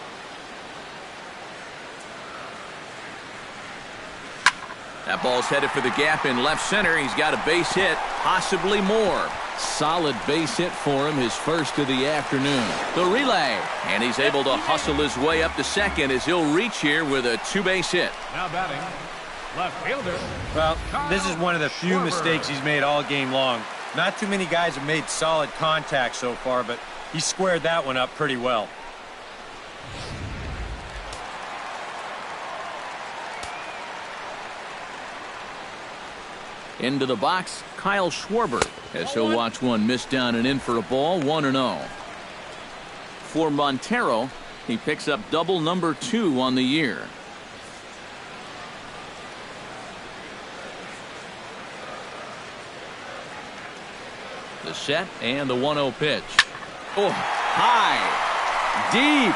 S1: That ball's headed for the gap in left center. He's got a base hit, possibly more. Solid base hit for him, his first of the afternoon. The relay, and he's able to hustle his way up to second as he'll reach here with a 2-base hit.
S3: Now batting, left fielder.
S2: Well, this is one of the few mistakes he's made all game long. Not too many guys have made solid contact so far, but he squared that one up pretty well.
S1: Into the box, Kyle Schwarber, as he'll watch one miss down and in for a ball, 1-0. For Montero, he picks up double number 2 on the year. The set and the 1-0 pitch. Oh, high, deep.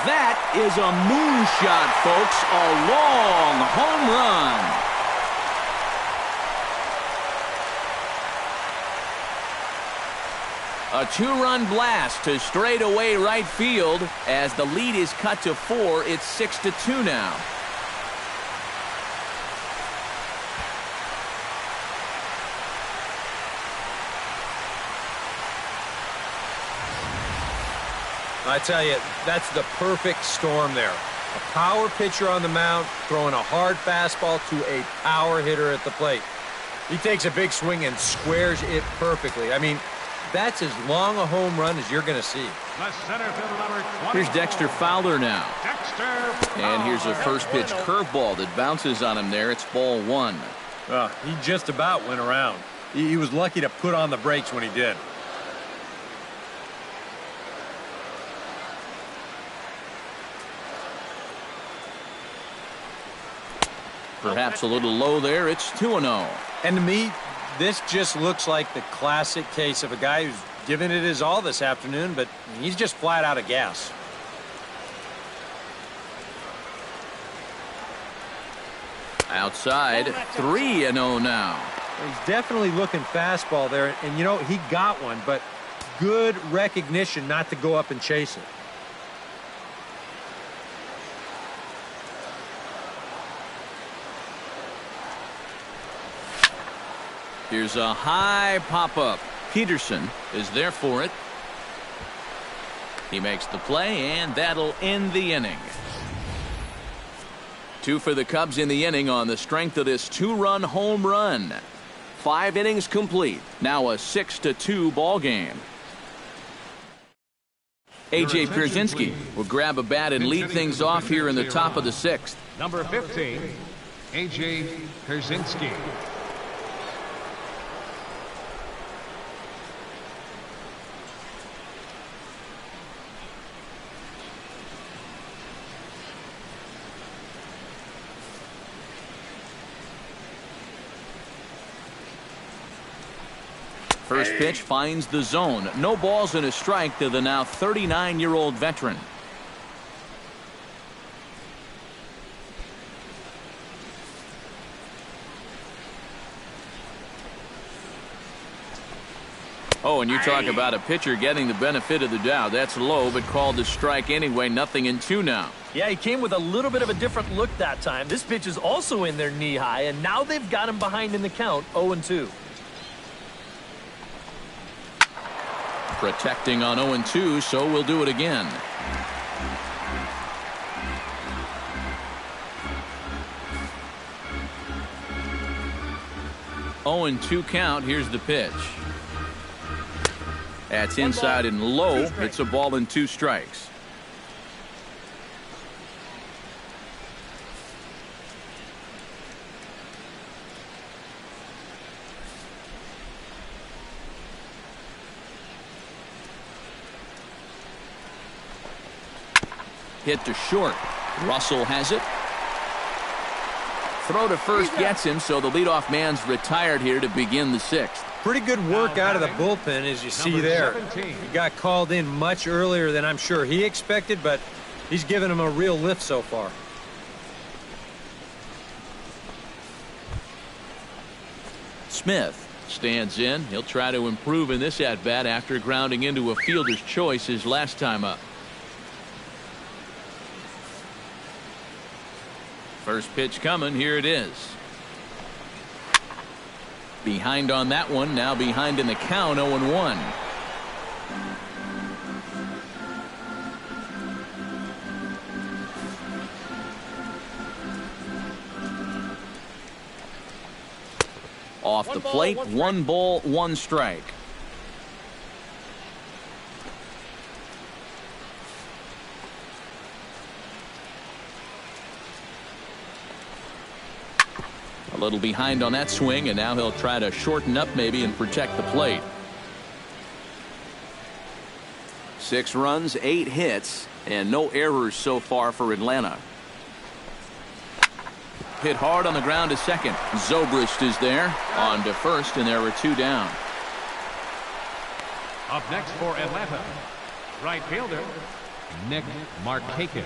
S1: That is a moonshot, folks. A long home run. A 2-run blast to straightaway right field. As the lead is cut to 4, it's 6-2 now.
S2: I tell you, that's the perfect storm there. A power pitcher on the mound throwing a hard fastball to a power hitter at the plate. He takes a big swing and squares it perfectly. I mean, that's as long a home run as you're going to see.
S3: The center fielder, number 20.
S1: Here's Dexter Fowler now.
S3: Dexter Fowler.
S1: And here's a first pitch curveball that bounces on him there. It's ball 1.
S2: He just about went around. He was lucky to put on the brakes when he did.
S1: Perhaps a little low there. It's 2-0.
S2: And to me, this just looks like the classic case of a guy who's given it his all this afternoon, but he's just flat out of gas.
S1: Outside, 3-0 now.
S2: He's definitely looking fastball there, and you know, he got one, but good recognition not to go up and chase it.
S1: Here's a high pop-up. Peterson is there for it. He makes the play, and that'll end the inning. 2 for the Cubs in the inning on the strength of this 2-run home run. 5 innings complete. Now a 6-2 ball game. A.J. Pierzynski will grab a bat and lead things off here in the top of the 6th.
S3: Number 15, A.J. Pierzynski.
S1: First pitch finds the zone. No balls and a strike to the now 39-year-old veteran. Oh, and you talk about a pitcher getting the benefit of the doubt. That's low, but called a strike anyway. 0-2 now.
S4: Yeah, he came with a little bit of a different look that time. This pitch is also in there knee high, and now they've got him behind in the count, 0-2.
S1: Protecting on 0-2, so we'll do it again. Oh, 2 count. Here's the pitch. That's inside and low. It's a ball and 2 strikes. Hit to short. Russell has it. Throw to first gets him, so the leadoff man's retired here to begin the 6th.
S2: Pretty good work out of the bullpen, as you see there. He got called in much earlier than I'm sure he expected, but he's given him a real lift so far.
S1: Smith stands in. He'll try to improve in this at-bat after grounding into a fielder's choice his last time up. First pitch coming. Here it is. Behind on that one. Now behind in the count. 0-1. Off the plate. 1 ball, 1 strike. A little behind on that swing, and now he'll try to shorten up maybe and protect the plate. 6 runs, 8 hits, and no errors so far for Atlanta. Hit hard on the ground to second. Zobrist is there on to first, and there are 2 down.
S3: Up next for Atlanta, right fielder, Nick Markakis.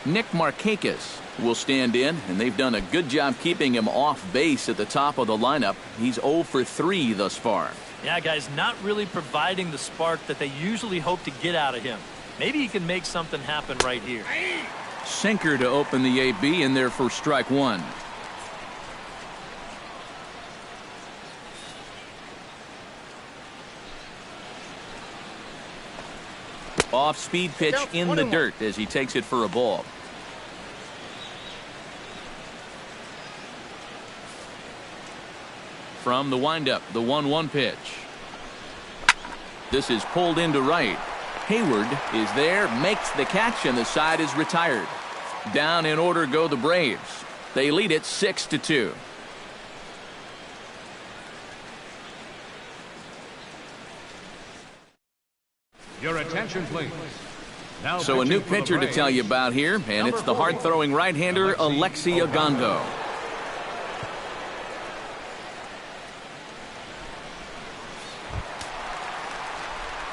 S1: Nick Markakis will stand in, and they've done a good job keeping him off base at the top of the lineup. He's 0 for 3 thus far.
S4: Yeah, guys, not really providing the spark that they usually hope to get out of him. Maybe he can make something happen right here.
S1: Sinker to open the AB, in there for strike 1. Off-speed pitch in the dirt as he takes it for a ball. From the windup, the 1-1 pitch. This is pulled into right. Hayward is there, makes the catch, and the side is retired. Down in order go the Braves. They lead it 6-2.
S3: Your attention, please. Now
S1: So a new
S3: pitching for the
S1: pitcher to
S3: Braves,
S1: tell you about here, and it's the hard-throwing right-hander Alexi Ogando.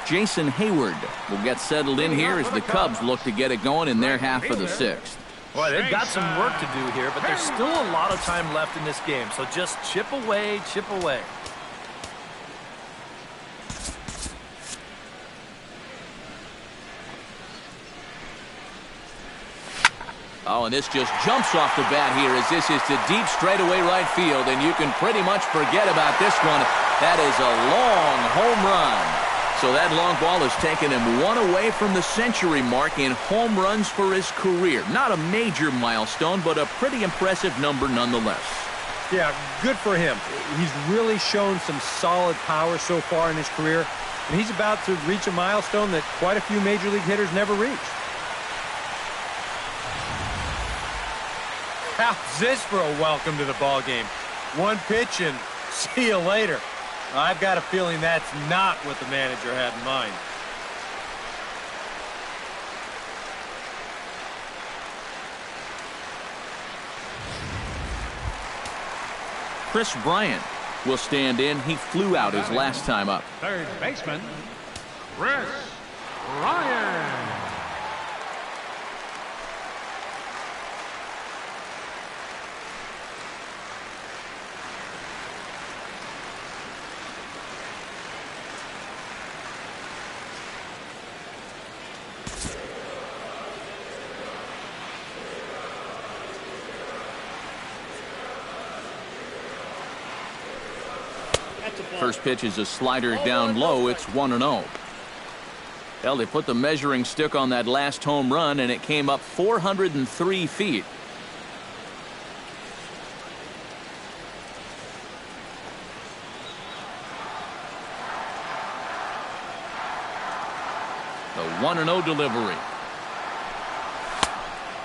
S1: Jason Hayward will get settled in here as the Cubs look to get it going in their half of the 6th.
S4: Boy, they've got some work to do here, but there's still a lot of time left in this game, so just chip away, chip away.
S1: Oh, and this just jumps off the bat here as this is to deep straightaway right field, and you can pretty much forget about this one. That is a long home run. So that long ball has taken him 1 away from the century mark in home runs for his career. Not a major milestone, but a pretty impressive number nonetheless.
S2: Yeah, good for him. He's really shown some solid power so far in his career, and he's about to reach a milestone that quite a few major league hitters never reached. How's this for a welcome to the ball game? 1 pitch and see you later. I've got a feeling that's not what the manager had in mind.
S1: Chris Bryant will stand in. He flew out his last time up.
S3: Third baseman, Chris Bryant.
S1: First pitch is a slider down low. It's 1-0. Well, they put the measuring stick on that last home run, and it came up 403 feet. The 1-0 delivery.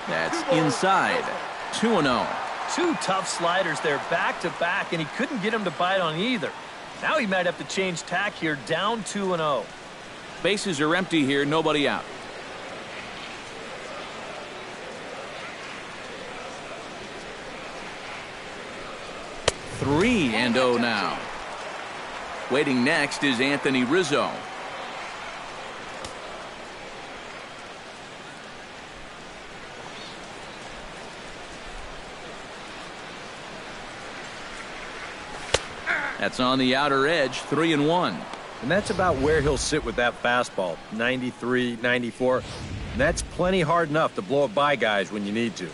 S1: That's inside. 2-0.
S4: 2 tough sliders there back-to-back, and he couldn't get him to bite on either. Now he might have to change tack here, down 2-0.
S1: Bases are empty here, nobody out. Three and 0 now. Waiting next is Anthony Rizzo. That's on the outer edge, 3-1.
S2: And that's about where he'll sit with that fastball, 93, 94. And that's plenty hard enough to blow it by guys when you need to.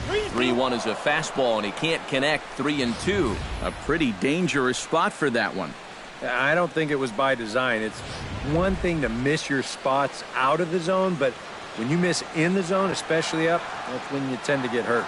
S1: Three 3-1 is a fastball, and he can't connect. 3-2. A pretty dangerous spot for that one.
S2: I don't think it was by design. It's one thing to miss your spots out of the zone, but when you miss in the zone, especially up, that's when you tend to get hurt.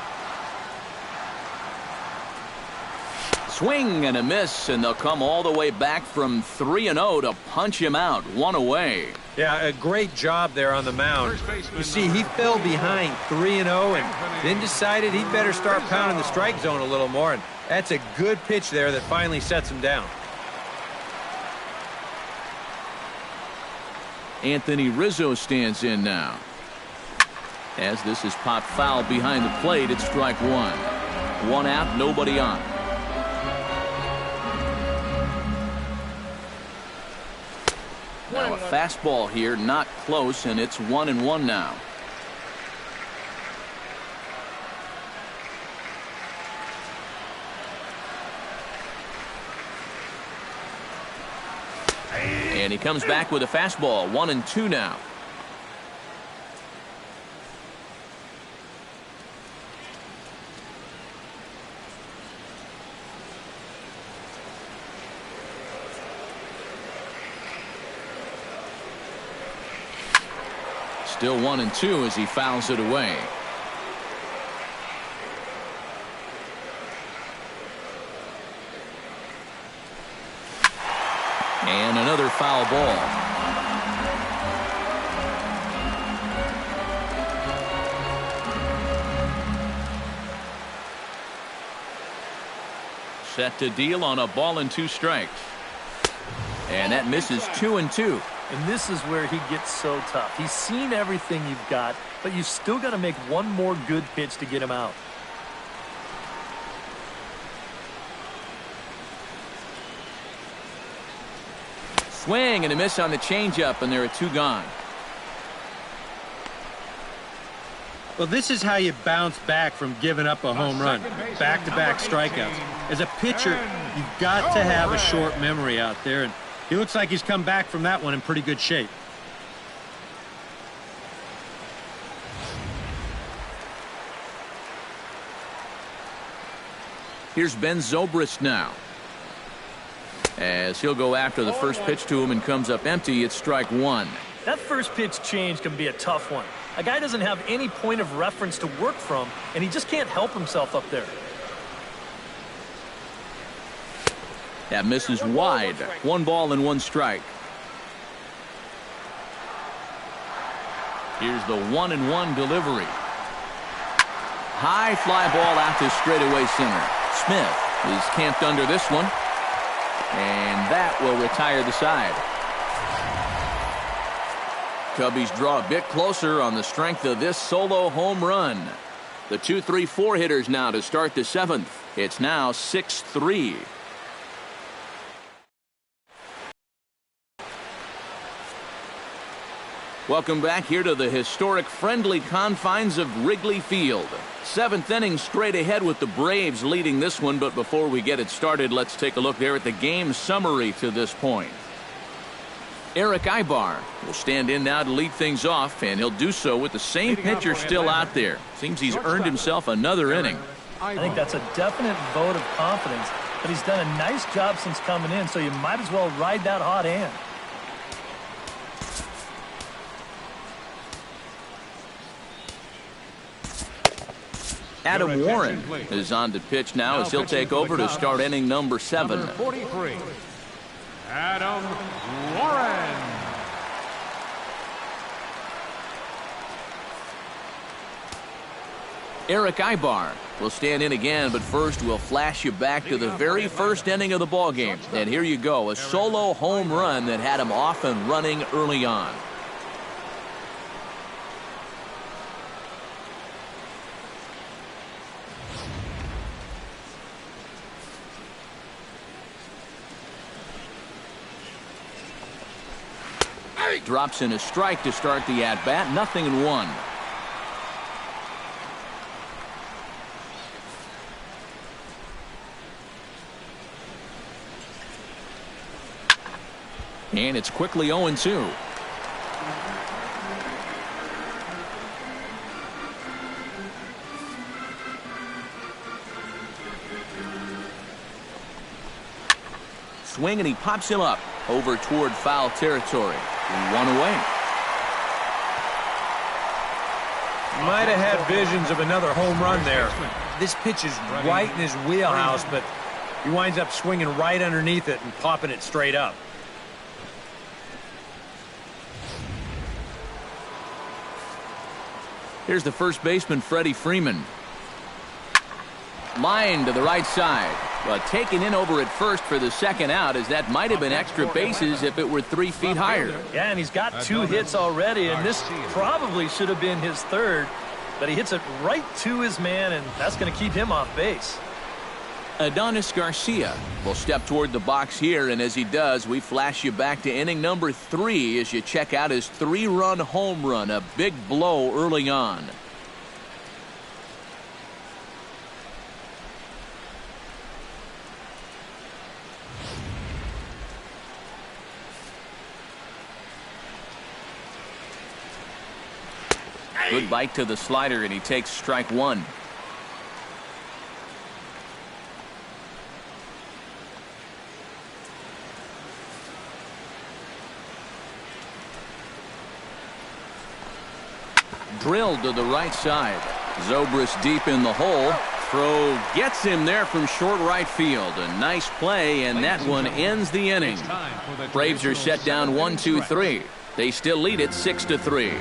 S1: Swing and a miss, and they'll come all the way back from 3-0 to punch him out, one away.
S2: Yeah, a great job there on the mound. You see, he fell behind 3-0 and then decided he'd better start pounding the strike zone a little more, and that's a good pitch there that finally sets him down.
S1: Anthony Rizzo stands in now. As this is popped foul behind the plate, it's strike one. One out, nobody on. Now a fastball here, not close, and it's 1-1 now. And he comes back with a fastball, 1-2 now. Still 1-2 as he fouls it away. And another foul ball. Set to deal on a ball and 2 strikes. And that misses 2-2.
S4: And this is where he gets so tough. He's seen everything you've got, but you still got to make one more good pitch to get him out.
S1: Swing and a miss on the changeup, and there are 2 gone.
S2: Well, this is how you bounce back from giving up a home run. Back-to-back strikeouts. As a pitcher, you've got to have a short memory out there, and he looks like he's come back from that one in pretty good shape.
S1: Here's Ben Zobrist now. As he'll go after the first pitch to him and comes up empty, it's strike one.
S4: That first pitch change can be a tough one. A guy doesn't have any point of reference to work from, and he just can't help himself up there.
S1: That misses wide. 1 ball and 1 strike. Here's the 1-1 delivery. High fly ball out to straightaway center. Smith is camped under this one. And that will retire the side. Cubbies draw a bit closer on the strength of this solo home run. The 2-3-4 hitters now to start the 7th. It's now 6-3. Welcome back here to the historic friendly confines of Wrigley Field. 7th inning straight ahead with the Braves leading this one, but before we get it started, let's take a look there at the game summary to this point. Eric Ibar will stand in now to lead things off, and he'll do so with the same pitcher still out there. Seems he's earned himself another inning.
S4: I think that's a definite vote of confidence, but he's done a nice job since coming in, so you might as well ride that hot hand.
S1: Adam Warren is on to pitch now as he'll take over to start inning number 7.
S3: Number 43, Adam Warren.
S1: Eric Ibar will stand in again, but first we'll flash you back to the very first inning of the ballgame. And here you go, a solo home run that had him off and running early on. Drops in a strike to start the at-bat. 0-1. And it's quickly 0-2. Swing, and he pops him up over toward foul territory. 1 away.
S2: Might have had visions of another home run there. This pitch is right in his wheelhouse, but He winds up swinging right underneath it and popping it straight up.
S1: Here's the first baseman, Freddie Freeman. Line to the right side, but taken in over at first for the second out, as that might have been extra bases if it were 3 feet higher.
S4: Yeah, and he's got 2 hits already, and this probably should have been his third, but he hits it right to his man, and that's going to keep him off base.
S1: Adonis Garcia will step toward the box here, and as he does, we flash you back to inning number 3 as you check out his 3-run home run, a big blow early on. Good bite to the slider, and he takes strike 1. Drilled to the right side. Zobrist deep in the hole. Throw gets him there from short right field. A nice play, and that one ends the inning. Braves are set down 1-2-3. They still lead it 6-3.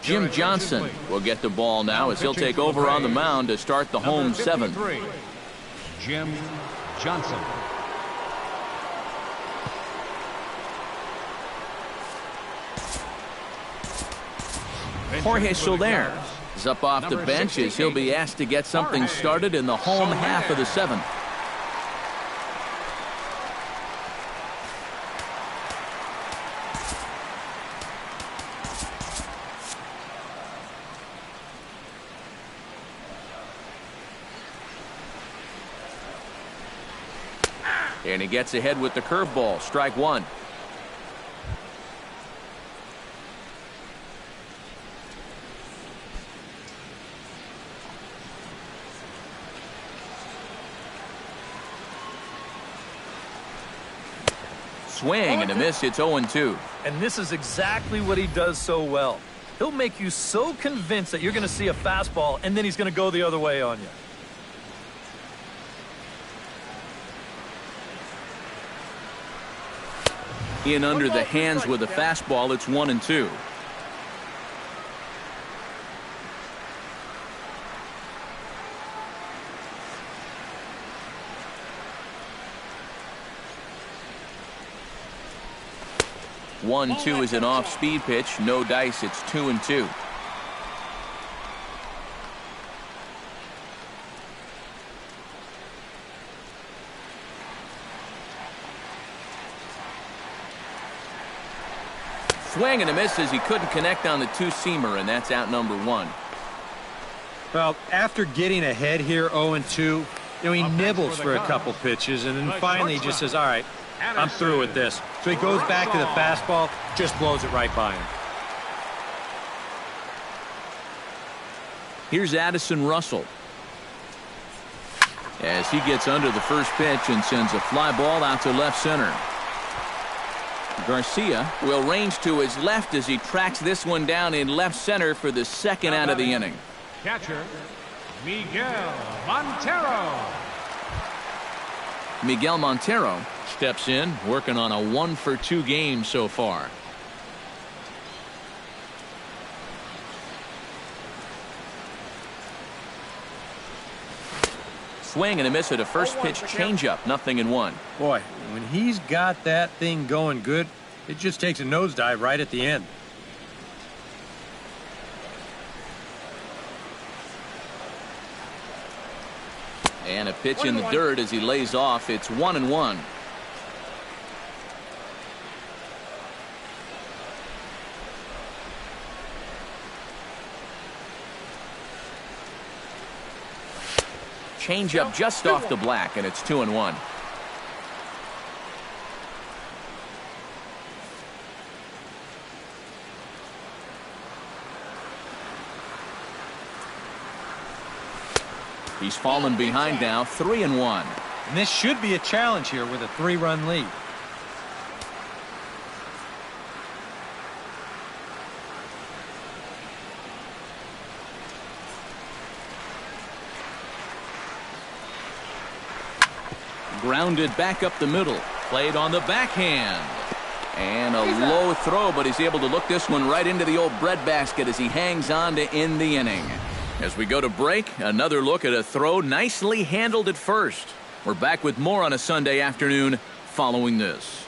S1: Jim Johnson will get the ball now as he'll take over on the mound to start the home 7th.
S3: Jim Johnson.
S1: Jorge Soler is up off the bench as he'll be asked to get something started in the home half of the 7th. And he gets ahead with the curveball, strike 1. Swing and a miss. It's 0-2.
S4: And this is exactly what he does so well. He'll make you so convinced that you're going to see a fastball, and then he's going to go the other way on you.
S1: In under the hands with a fastball. It's 1-2. One, 2 is an off-speed pitch. No dice. It's 2-2. Swing and a miss as he couldn't connect on the two-seamer, and that's out number 1.
S2: Well, after getting ahead here 0-2, he nibbles for a couple pitches, and then finally he just says, all right, I'm through with this. So he goes back to the fastball, just blows it right by him.
S1: Here's Addison Russell as he gets under the first pitch and sends a fly ball out to left center. Garcia will range to his left as he tracks this one down in left center for the second out of the inning.
S3: Catcher, Miguel Montero.
S1: Miguel Montero steps in, working on a 1-for-2 game so far. Swing and a miss at a first pitch changeup. 0-1.
S2: Boy, when he's got that thing going good, it just takes a nosedive right at the end.
S1: And a pitch in the dirt as he lays off. It's 1-1. Changeup just off the black, and it's 2-1. He's fallen behind now, 3-1.
S2: And this should be a challenge here with a 3-run lead.
S1: Grounded back up the middle. Played on the backhand. And a low throw, but he's able to look this one right into the old breadbasket as he hangs on to end the inning. As we go to break, another look at a throw nicely handled at first. We're back with more on a Sunday afternoon following this.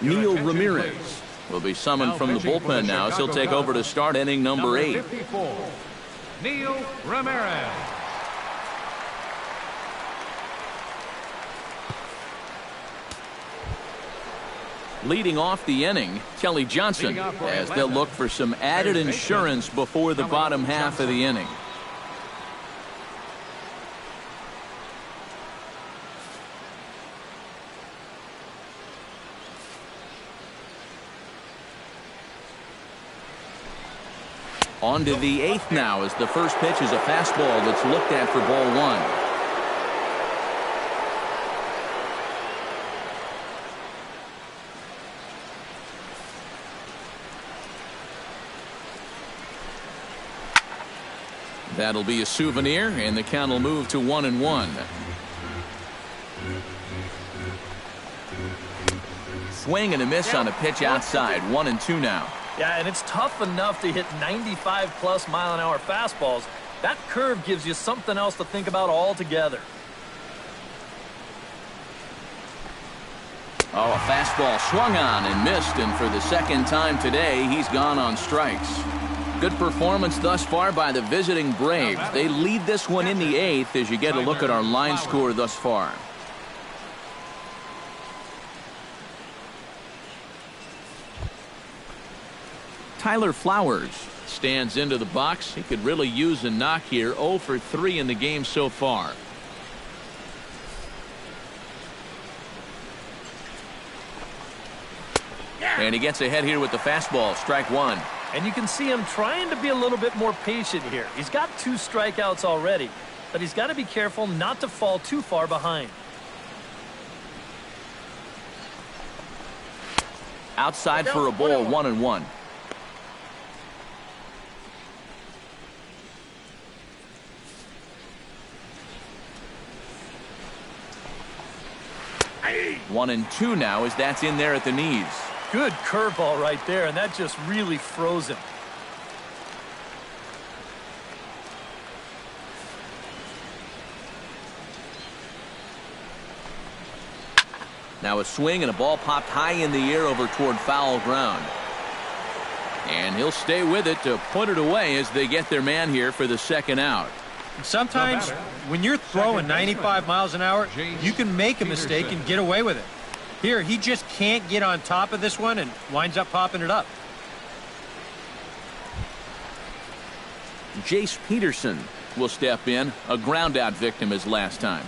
S1: Neil Ramirez will be summoned from the bullpen now as he'll take over to start inning number 8.
S3: 54, Neil Ramirez.
S1: Leading off the inning, Kelly Johnson, as they'll look for some added insurance before the bottom half of the inning. On to the 8th now as the first pitch is a fastball that's looked at for ball 1. That'll be a souvenir, and the count will move to 1-1. Swing and a miss on a pitch outside. 1-2 now.
S4: Yeah, and it's tough enough to hit 95+ mile-an-hour fastballs. That curve gives you something else to think about altogether.
S1: Oh, a fastball swung on and missed, and for the second time today, he's gone on strikes. Good performance thus far by the visiting Braves. They lead this one in the 8th as you get a look at our line score thus far. Tyler Flowers stands into the box. He could really use a knock here. 0 for 3 in the game so far. And he gets ahead here with the fastball. Strike 1.
S4: And you can see him trying to be a little bit more patient here. He's got 2 strikeouts already, but he's got to be careful not to fall too far behind.
S1: Outside for a ball. 1-1.
S4: Hey.
S1: 1-2 now as that's in there at the knees.
S4: Good curveball right there, and that just really froze him.
S1: Now a swing and a ball popped high in the air over toward foul ground. And he'll stay with it to put it away as they get their man here for the second out.
S2: Sometimes when you're throwing 95 miles an hour, you can make a mistake and get away with it. Here, he just can't get on top of this one and winds up popping it up.
S1: Jace Peterson will step in, a ground out victim as last time.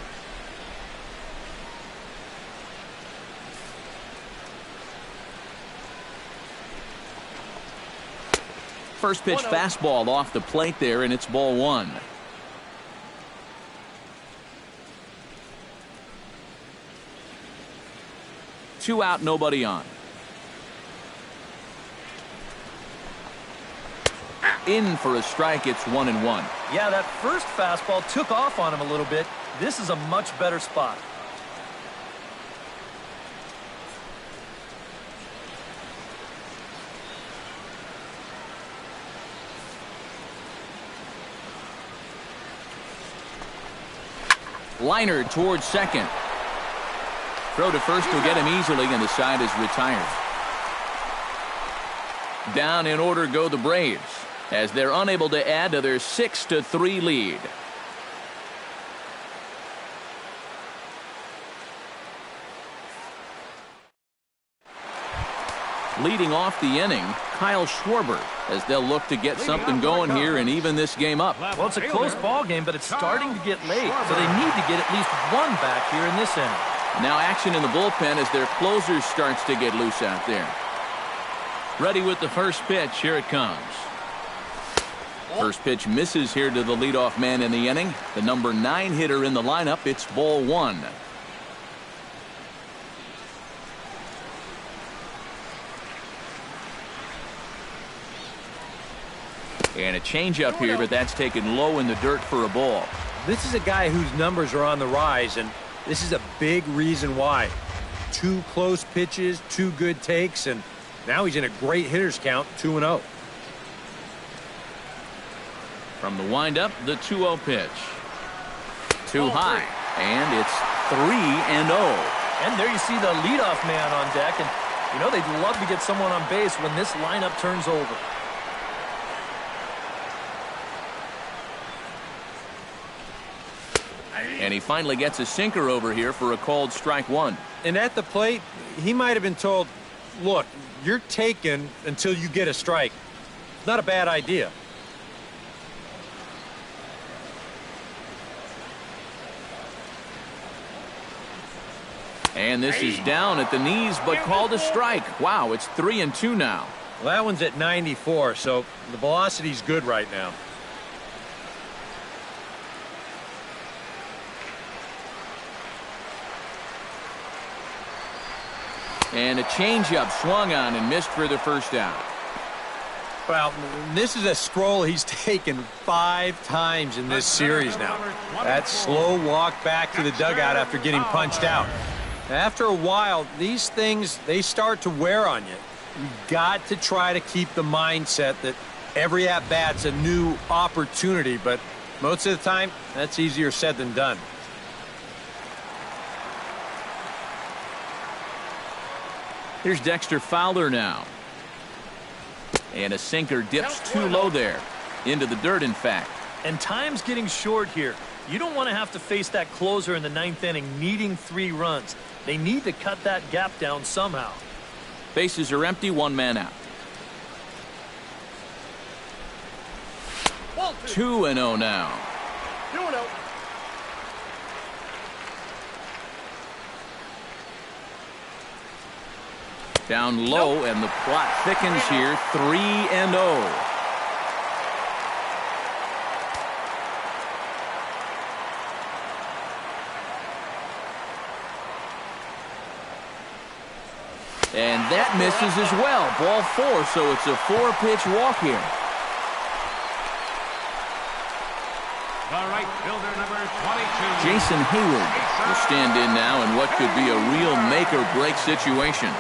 S1: First pitch fastball off the plate there, and it's ball 1. Two out, nobody on. In for a strike. It's 1-1.
S4: Yeah, that first fastball took off on him a little bit. This is a much better spot.
S1: Liner towards second. Throw to first will get him easily, and the side is retired. Down in order go the Braves as they're unable to add to their 6-3 lead. Leading off the inning, Kyle Schwarber, as they'll look to get something going here and even this game up.
S4: Well, it's a close ball game, but it's starting to get late, so they need to get at least one back here in this inning.
S1: Now action in the bullpen as their closer starts to get loose out there. Ready with the first pitch. Here it comes. First pitch misses here to the leadoff man in the inning. The number 9 hitter in the lineup. It's ball 1. And a changeup here, but that's taken low in the dirt for a ball.
S2: This is a guy whose numbers are on the rise, and this is a big reason why. 2 close pitches, 2 good takes, and now he's in a great hitter's count, 2-0.
S1: From the windup, the 2-0 pitch. Too high, and it's 3-0.
S4: And there you see the leadoff man on deck, and you know they'd love to get someone on base when this lineup turns over.
S1: And he finally gets a sinker over here for a called strike 1.
S2: And at the plate, he might have been told, look, you're taken until you get a strike. Not a bad idea.
S1: And this is down at the knees, but called a strike. Wow, it's 3-2 now.
S2: Well, that one's at 94, so the velocity's good right now.
S1: And a changeup swung on and missed for the first out.
S2: Well, this is a scroll he's taken 5 times in this series now. That slow walk back to the dugout after getting punched out. After a while, these things, they start to wear on you. You got to try to keep the mindset that every at-bat's a new opportunity, but most of the time, that's easier said than done.
S1: Here's Dexter Fowler now. And a sinker dips too low there. Into the dirt, in fact.
S4: And time's getting short here. You don't want to have to face that closer in the 9th inning needing 3 runs. They need to cut that gap down somehow.
S1: Bases are empty, 1 man out. 2-0 now.
S4: 2-0.
S1: Down low, and the plot thickens here. 3-0. And that misses as well. Ball 4, so it's a 4-pitch walk here.
S3: The right fielder, number 22.
S1: Jason Hayward will stand in now in what could be a real make-or-break situation.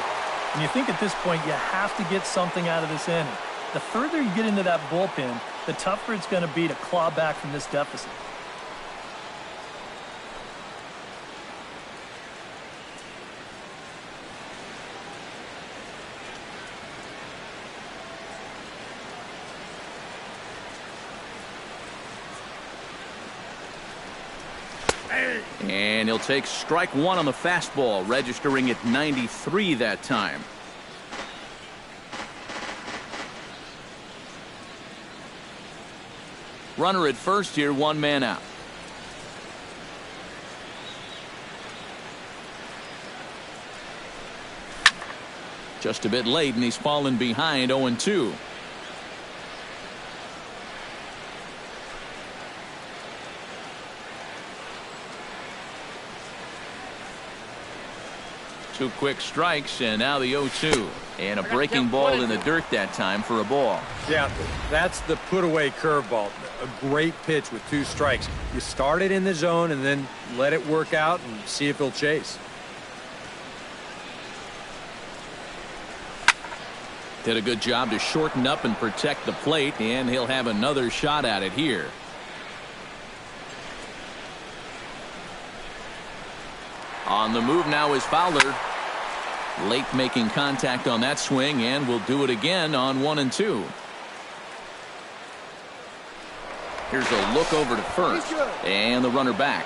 S4: And you think at this point you have to get something out of this inning. The further you get into that bullpen, the tougher it's going to be to claw back from this deficit.
S1: And he'll take strike 1 on the fastball, registering at 93 that time. Runner at first here, 1 man out. Just a bit late, and he's fallen behind 0-2. Two quick strikes, and now the 0-2. And a breaking ball in the dirt that time for a ball.
S2: Yeah, that's the put-away curveball. A great pitch with 2 strikes. You start it in the zone and then let it work out and see if he'll chase.
S1: Did a good job to shorten up and protect the plate, and he'll have another shot at it here. On the move now is Fowler. Late making contact on that swing, and will do it again on 1-2. Here's a look over to first, and the runner back.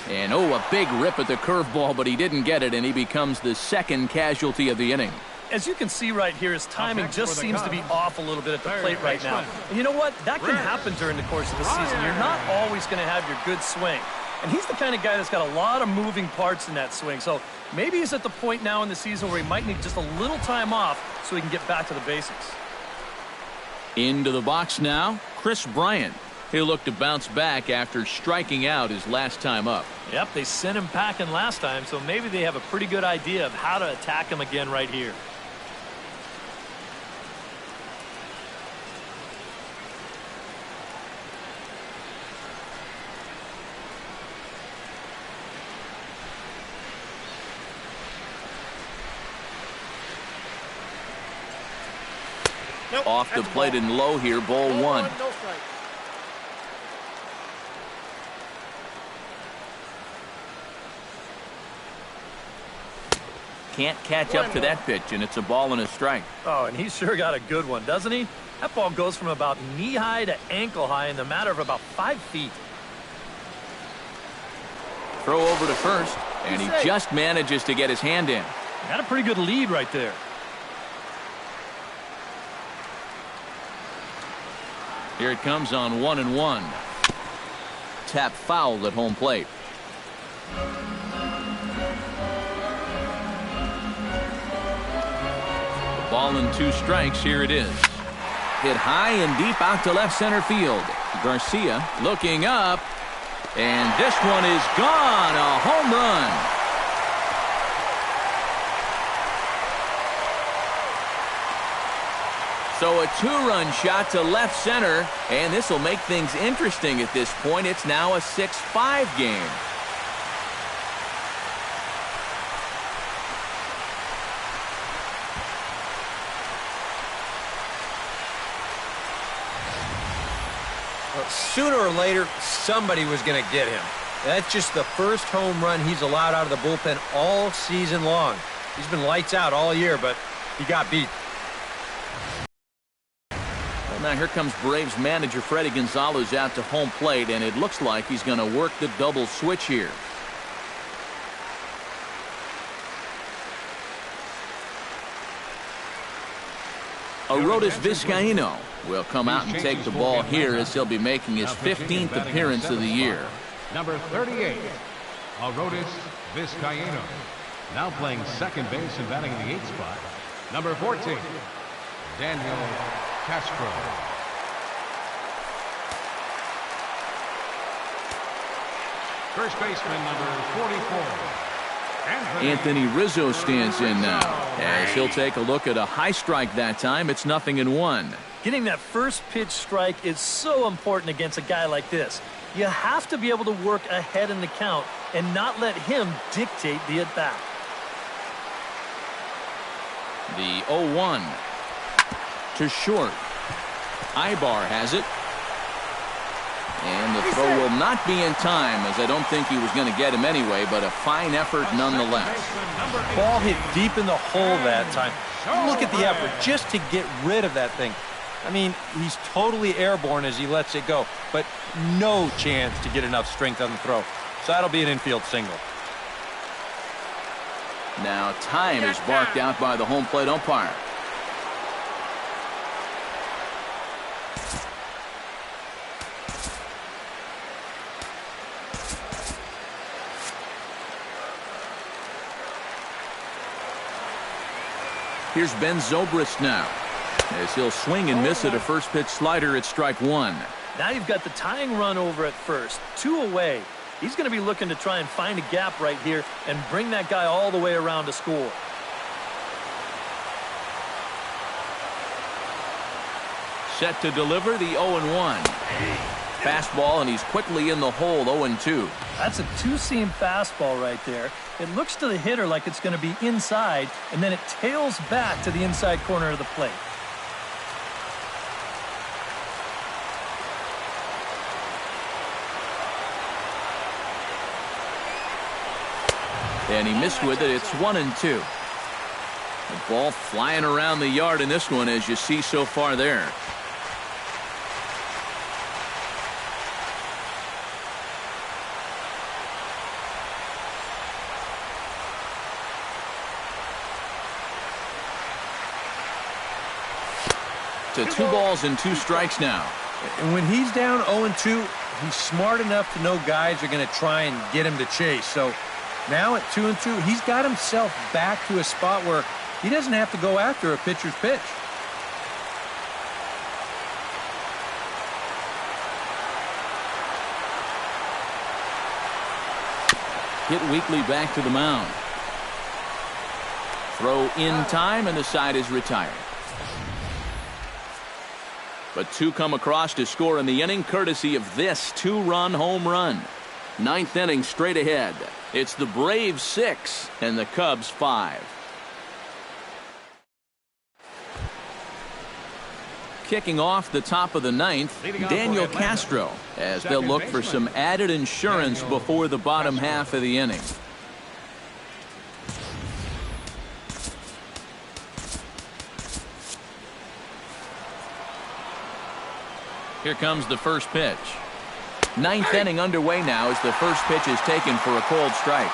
S1: And a big rip at the curveball, but he didn't get it, and he becomes the second casualty of the inning.
S4: As you can see right here, his timing just seems to be off a little bit at the plate right now. And you know what? That can happen during the course of the season. You're not always going to have your good swing. And he's the kind of guy that's got a lot of moving parts in that swing. So maybe he's at the point now in the season where he might need just a little time off so he can get back to the basics.
S1: Into the box now, Chris Bryant. He'll look to bounce back after striking out his last time up.
S4: Yep, they sent him packing last time, so maybe they have a pretty good idea of how to attack him again right here.
S2: Nope,
S1: Off the plate and low here, ball one.
S2: No strike.
S1: Can't catch up to that pitch, and it's a ball and a strike.
S4: Oh, and he's sure got a good one, doesn't he? That ball goes from about knee-high to ankle-high in the matter of about 5 feet.
S1: Throw over to first, and he just manages to get his hand in.
S4: Got a pretty good lead right there.
S1: Here it comes on 1-1. Tap foul at home plate. Ball and 2 strikes. Here it is. Hit high and deep out to left center field. Garcia looking up, and this one is gone. A home run. So a 2-run shot to left center, and this will make things interesting at this point. It's now a 6-5 game.
S2: Well, sooner or later, somebody was going to get him. That's just the first home run he's allowed out of the bullpen all season long. He's been lights out all year, but he got beat.
S1: Now here comes Braves manager Freddie Gonzalez out to home plate, and it looks like he's going to work the double switch here. Arodys Vizcaíno will come out and take the ball here as he'll be making his 15th appearance of the year.
S3: Number 38, Arodys Vizcaíno. Now playing second base and batting in the 8th spot. Number 14, Daniel Castro. First baseman, number 44.
S1: Anthony Rizzo stands in now as he'll take a look at a high strike that time. It's 0-1.
S4: Getting that first pitch strike is so important against a guy like this. You have to be able to work ahead in the count and not let him dictate the at-bat.
S1: The 0-1 to short. Ibar has it. And the throw will not be in time, as I don't think he was going to get him anyway, but a fine effort nonetheless.
S2: Ball hit deep in the hole that time. Look at the effort just to get rid of that thing. I mean, he's totally airborne as he lets it go, but no chance to get enough strength on the throw. So that'll be an infield single.
S1: Now time is barked out by the home plate umpire. Here's Ben Zobrist now, as he'll swing and miss at a first pitch slider at strike 1.
S4: Now you've got the tying run over at first, 2 away. He's going to be looking to try and find a gap right here and bring that guy all the way around to score.
S1: Set to deliver the 0-1. Fastball, and he's quickly in the hole, 0-2.
S4: That's a 2-seam fastball right there. It looks to the hitter like it's going to be inside, and then it tails back to the inside corner of the plate.
S1: And he missed with it. It's 1-2. The ball flying around the yard in this one, as you see so far there. To 2 balls and 2 strikes now.
S2: And when he's down 0-2, he's smart enough to know guys are going to try and get him to chase. So now at 2-2, he's got himself back to a spot where he doesn't have to go after a pitcher's pitch.
S1: hit Wrigley back to the mound. Throw in time, and the side is retired. But two come across to score in the inning, courtesy of this two-run home run. Ninth inning straight ahead. It's the Braves 6 and the Cubs 5. Kicking off the top of the ninth, Daniel Castro, as they'll look for some added insurance before the bottom half of the inning. Here comes the first pitch. Ninth inning underway now as the first pitch is taken for a cold strike.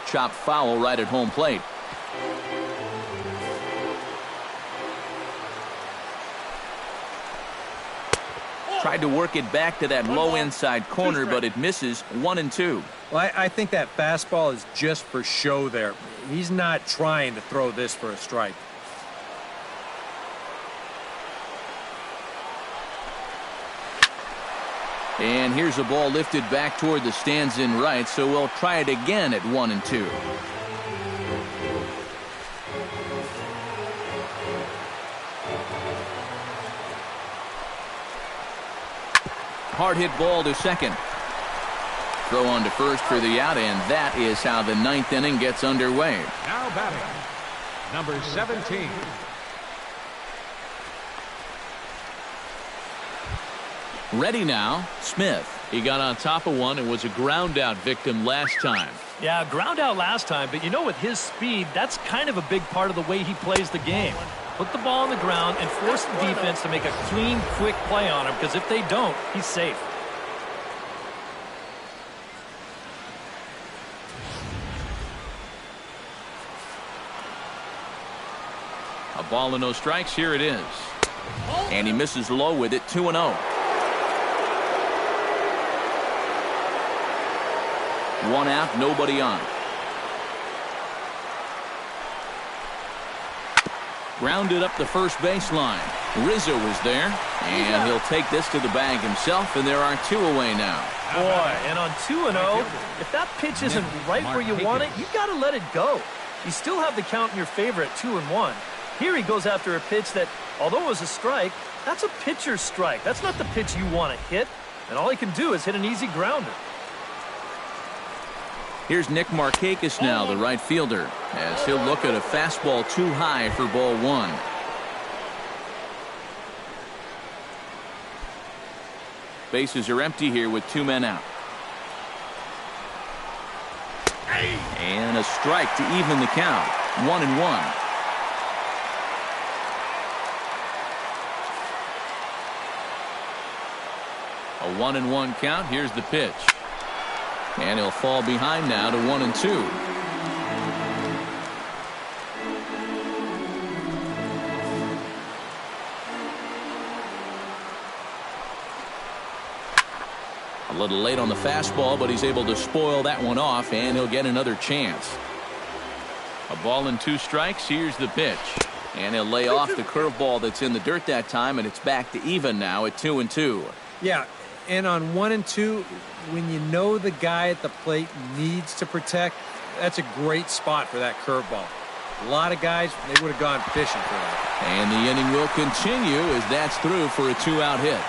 S1: Chop foul right at home plate. Tried to work it back to that low inside corner, but it misses. 1-2.
S2: Well, I think that fastball is just for show there. He's not trying to throw this for a strike.
S1: And here's a ball lifted back toward the stands in right, so we'll try it again at 1-2. Hard hit ball to second. Throw on to first for the out, and that is how the ninth inning gets underway.
S3: Now batting, number 17.
S1: Ready now, Smith. He got on top of one and was a ground out victim last time.
S4: Yeah, ground out last time, but you know, with his speed, that's kind of a big part of the way he plays the game. Put the ball on the ground and force the defense to make a clean, quick play on him, because if they don't, he's safe.
S1: A ball and no strikes. Here it is. And he misses low with it. 2-0. One out, nobody on. Grounded up the first baseline. Rizzo was there, and he'll take this to the bag himself, and there are two away now.
S4: Boy, and on 2-0, if that pitch isn't right where you want it, you got to let it go. You still have the count in your favor at 2-1. Here he goes after a pitch that, although it was a strike, that's a pitcher's strike. That's not the pitch you want to hit, and all he can do is hit an easy grounder.
S1: Here's Nick Markakis now, the right fielder, as he'll look at a fastball too high for ball one. Bases are empty here with two men out. And a strike to even the count. 1-1. A 1-1 count. Here's the pitch. And he'll fall behind now to 1-2. A little late on the fastball, but he's able to spoil that one off, and he'll get another chance. A ball and two strikes. Here's the pitch. And he'll lay off the curveball that's in the dirt that time, and it's back to even now at 2-2.
S2: Yeah, and on 1-2, when you know the guy at the plate needs to protect, that's a great spot for that curveball. A lot of guys, they would have gone fishing for that.
S1: And the inning will continue as that's through for a two-out hit.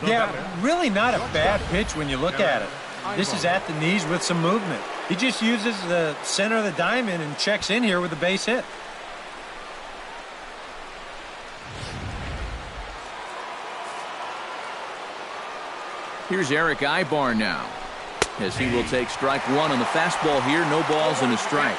S2: Yeah, really not a bad pitch when you look at it. This is at the knees with some movement. He just uses the center of the diamond and checks in here with a base hit.
S1: Here's Eric Ibar now, as he will take strike one on the fastball here. No balls and a strike.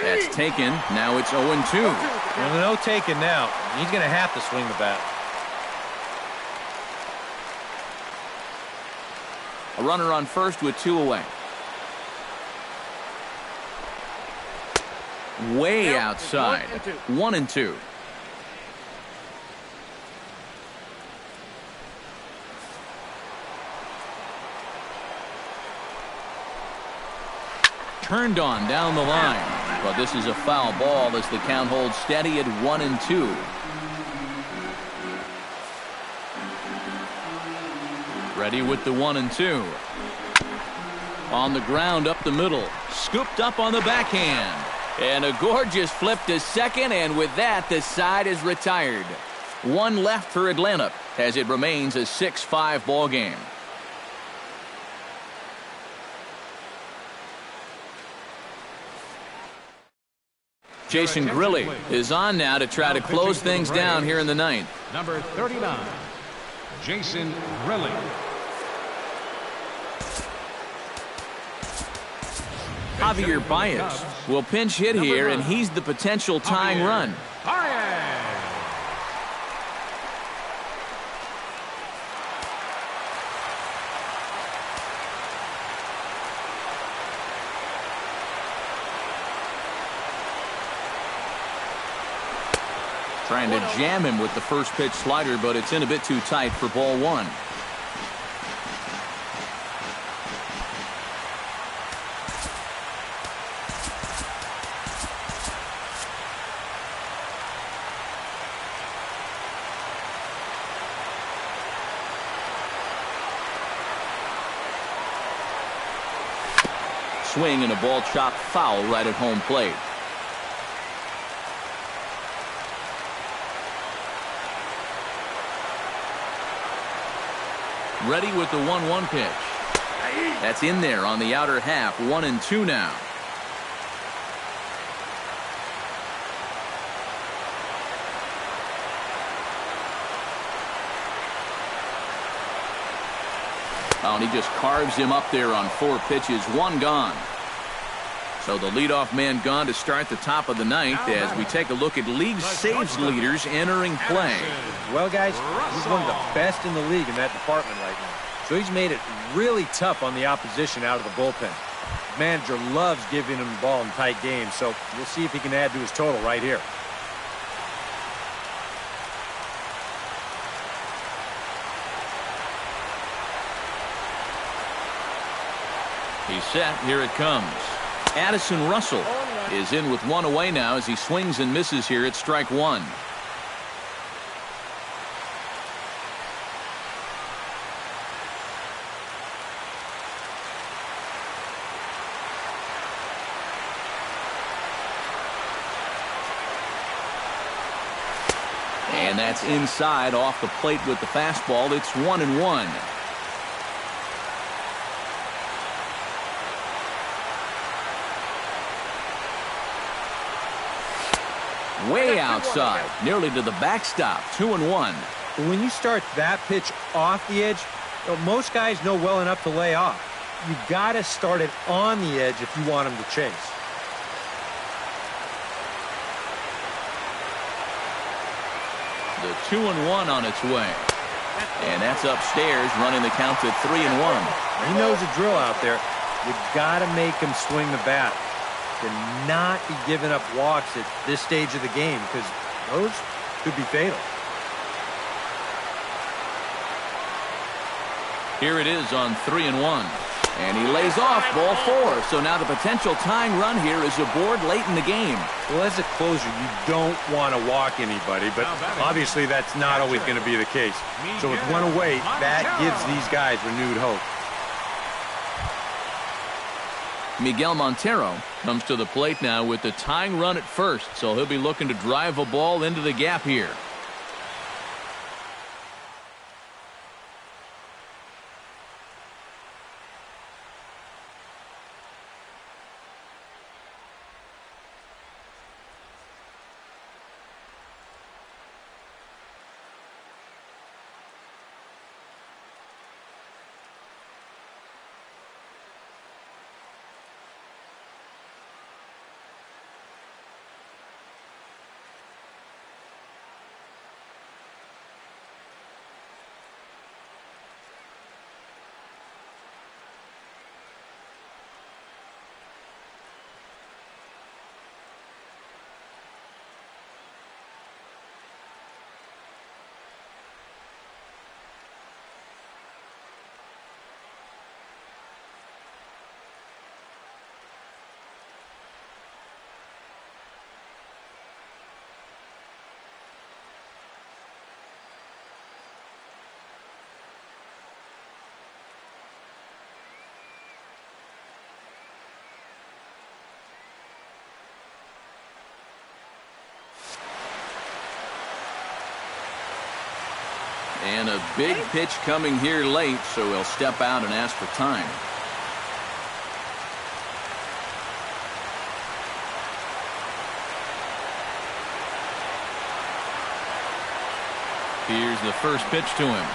S1: That's taken. Now it's 0-2.
S2: Well, no taken now. He's going to have to swing the bat.
S1: A runner on first with two away. Way outside. 1-2. Turned on down the line, but this is a foul ball as the count holds steady at 1-2. Ready with the 1-2. On the ground up the middle, scooped up on the backhand, and a gorgeous flip to second, and with that the side is retired. One left for Atlanta as it remains a 6-5 ball game. Jason Grilli is on now to try to close things down here in the ninth.
S3: Number 39, Jason Grilli.
S1: Javier Baez will pinch hit here, and he's the potential tying run. Trying to jam him with the first pitch slider, but it's in a bit too tight for ball one. Swing and a ball chopped foul right at home plate. Ready with the 1-1 pitch. That's in there on the outer half. 1-2 now. Oh, and he just carves him up there on 4 pitches. 1 gone. So the leadoff man gone to start the top of the ninth as we take a look at league saves leaders entering play.
S2: Well, guys, he's one of the best in the league in that department right now. So he's made it really tough on the opposition out of the bullpen. The manager loves giving him the ball in tight games, so we'll see if he can add to his total right here.
S1: He's set. Here it comes. Addison Russell is in with 1 away now as he swings and misses here at strike 1. And that's inside off the plate with the fastball. It's 1-1. Way outside, nearly to the backstop. 2-1.
S2: But when you start that pitch off the edge, most guys know well enough to lay off. You got to start it on the edge if you want him to chase.
S1: The 2-1 on its way. And that's upstairs, running the count to 3-1.
S2: He knows the drill out there. You got to make him swing the bat. To not be giving up walks at this stage of the game, because those could be fatal.
S1: Here it is on 3-1. And he lays off ball 4. So now the potential tying run here is aboard late in the game.
S2: Well, as a closer, you don't want to walk anybody, but obviously that's not always going to be the case. So with 1 away, that gives these guys renewed hope.
S1: Miguel Montero comes to the plate now with the tying run at first, so he'll be looking to drive a ball into the gap here. And a big pitch coming here late, so he'll step out and ask for time. Here's the first pitch to him.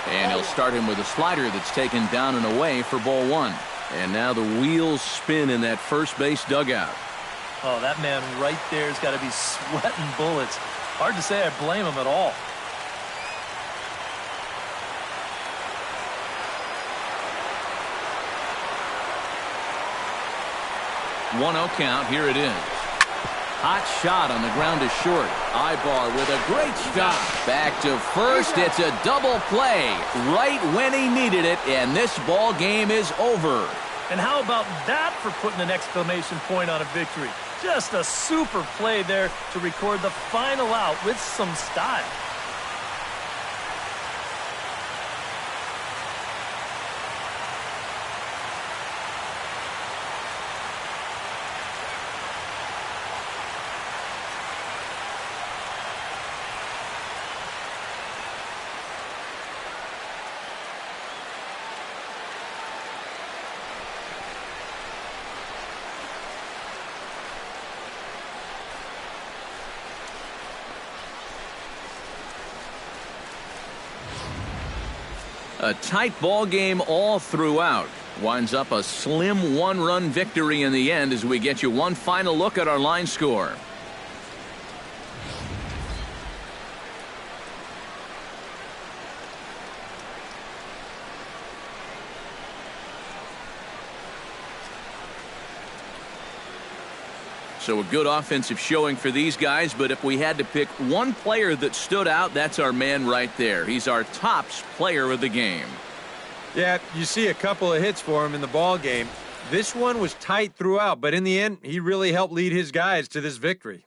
S1: And he'll start him with a slider that's taken down and away for ball one. And now the wheels spin in that first base dugout.
S4: Oh, that man right there has got to be sweating bullets. Hard to say I blame him at all.
S1: 1-0 count. Here it is. Hot shot on the ground is short. Ibar with a great stop. Back to first. It's a double play right when he needed it, and this ball game is over.
S4: And how about that for putting an exclamation point on a victory? Just a super play there to record the final out with some style.
S1: A tight ball game all throughout. Winds up a slim one-run victory in the end as we get you one final look at our line score. So a good offensive showing for these guys, but if we had to pick one player that stood out, that's our man right there. He's our tops player of the game.
S2: Yeah, you see a couple of hits for him in the ball game. This one was tight throughout, but in the end, he really helped lead his guys to this victory.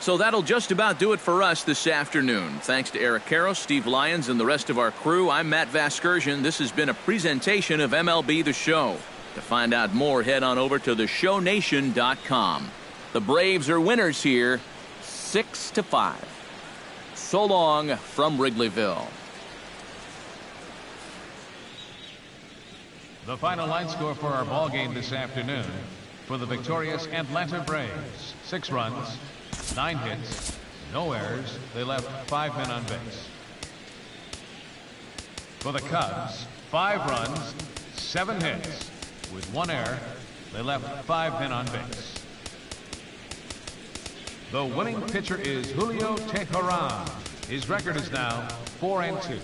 S1: So that'll just about do it for us this afternoon. Thanks to Eric Karros, Steve Lyons, and the rest of our crew, I'm Matt Vasgersian. This has been a presentation of MLB The Show. To find out more, head on over to theshownation.com. The Braves are winners here, 6-5. So long from Wrigleyville.
S3: The final line score for our ball game this afternoon for the victorious Atlanta Braves: 6 runs, 9 hits, no errors. They left 5 men on base. For the Cubs, 5 runs, 7 hits. With 1 error, they left 5 men on base. The winning pitcher is Julio Teheran. His record is now 4-2.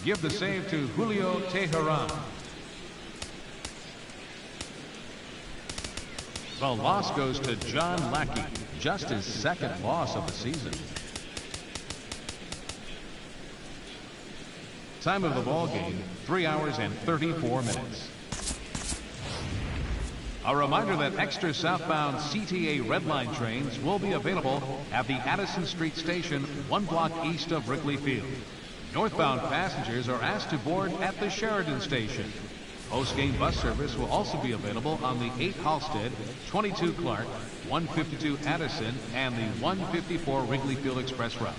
S3: Give the save to Julio Teheran. The loss goes to John Lackey, just his 2nd loss of the season. Time of the ball game, 3 hours and 34 minutes. A reminder that extra southbound CTA Red Line trains will be available at the Addison Street Station, 1 block east of Wrigley Field. Northbound passengers are asked to board at the Sheridan Station. Post-game bus service will also be available on the 8 Halstead, 22 Clark, 152 Addison, and the 154 Wrigley Field Express routes.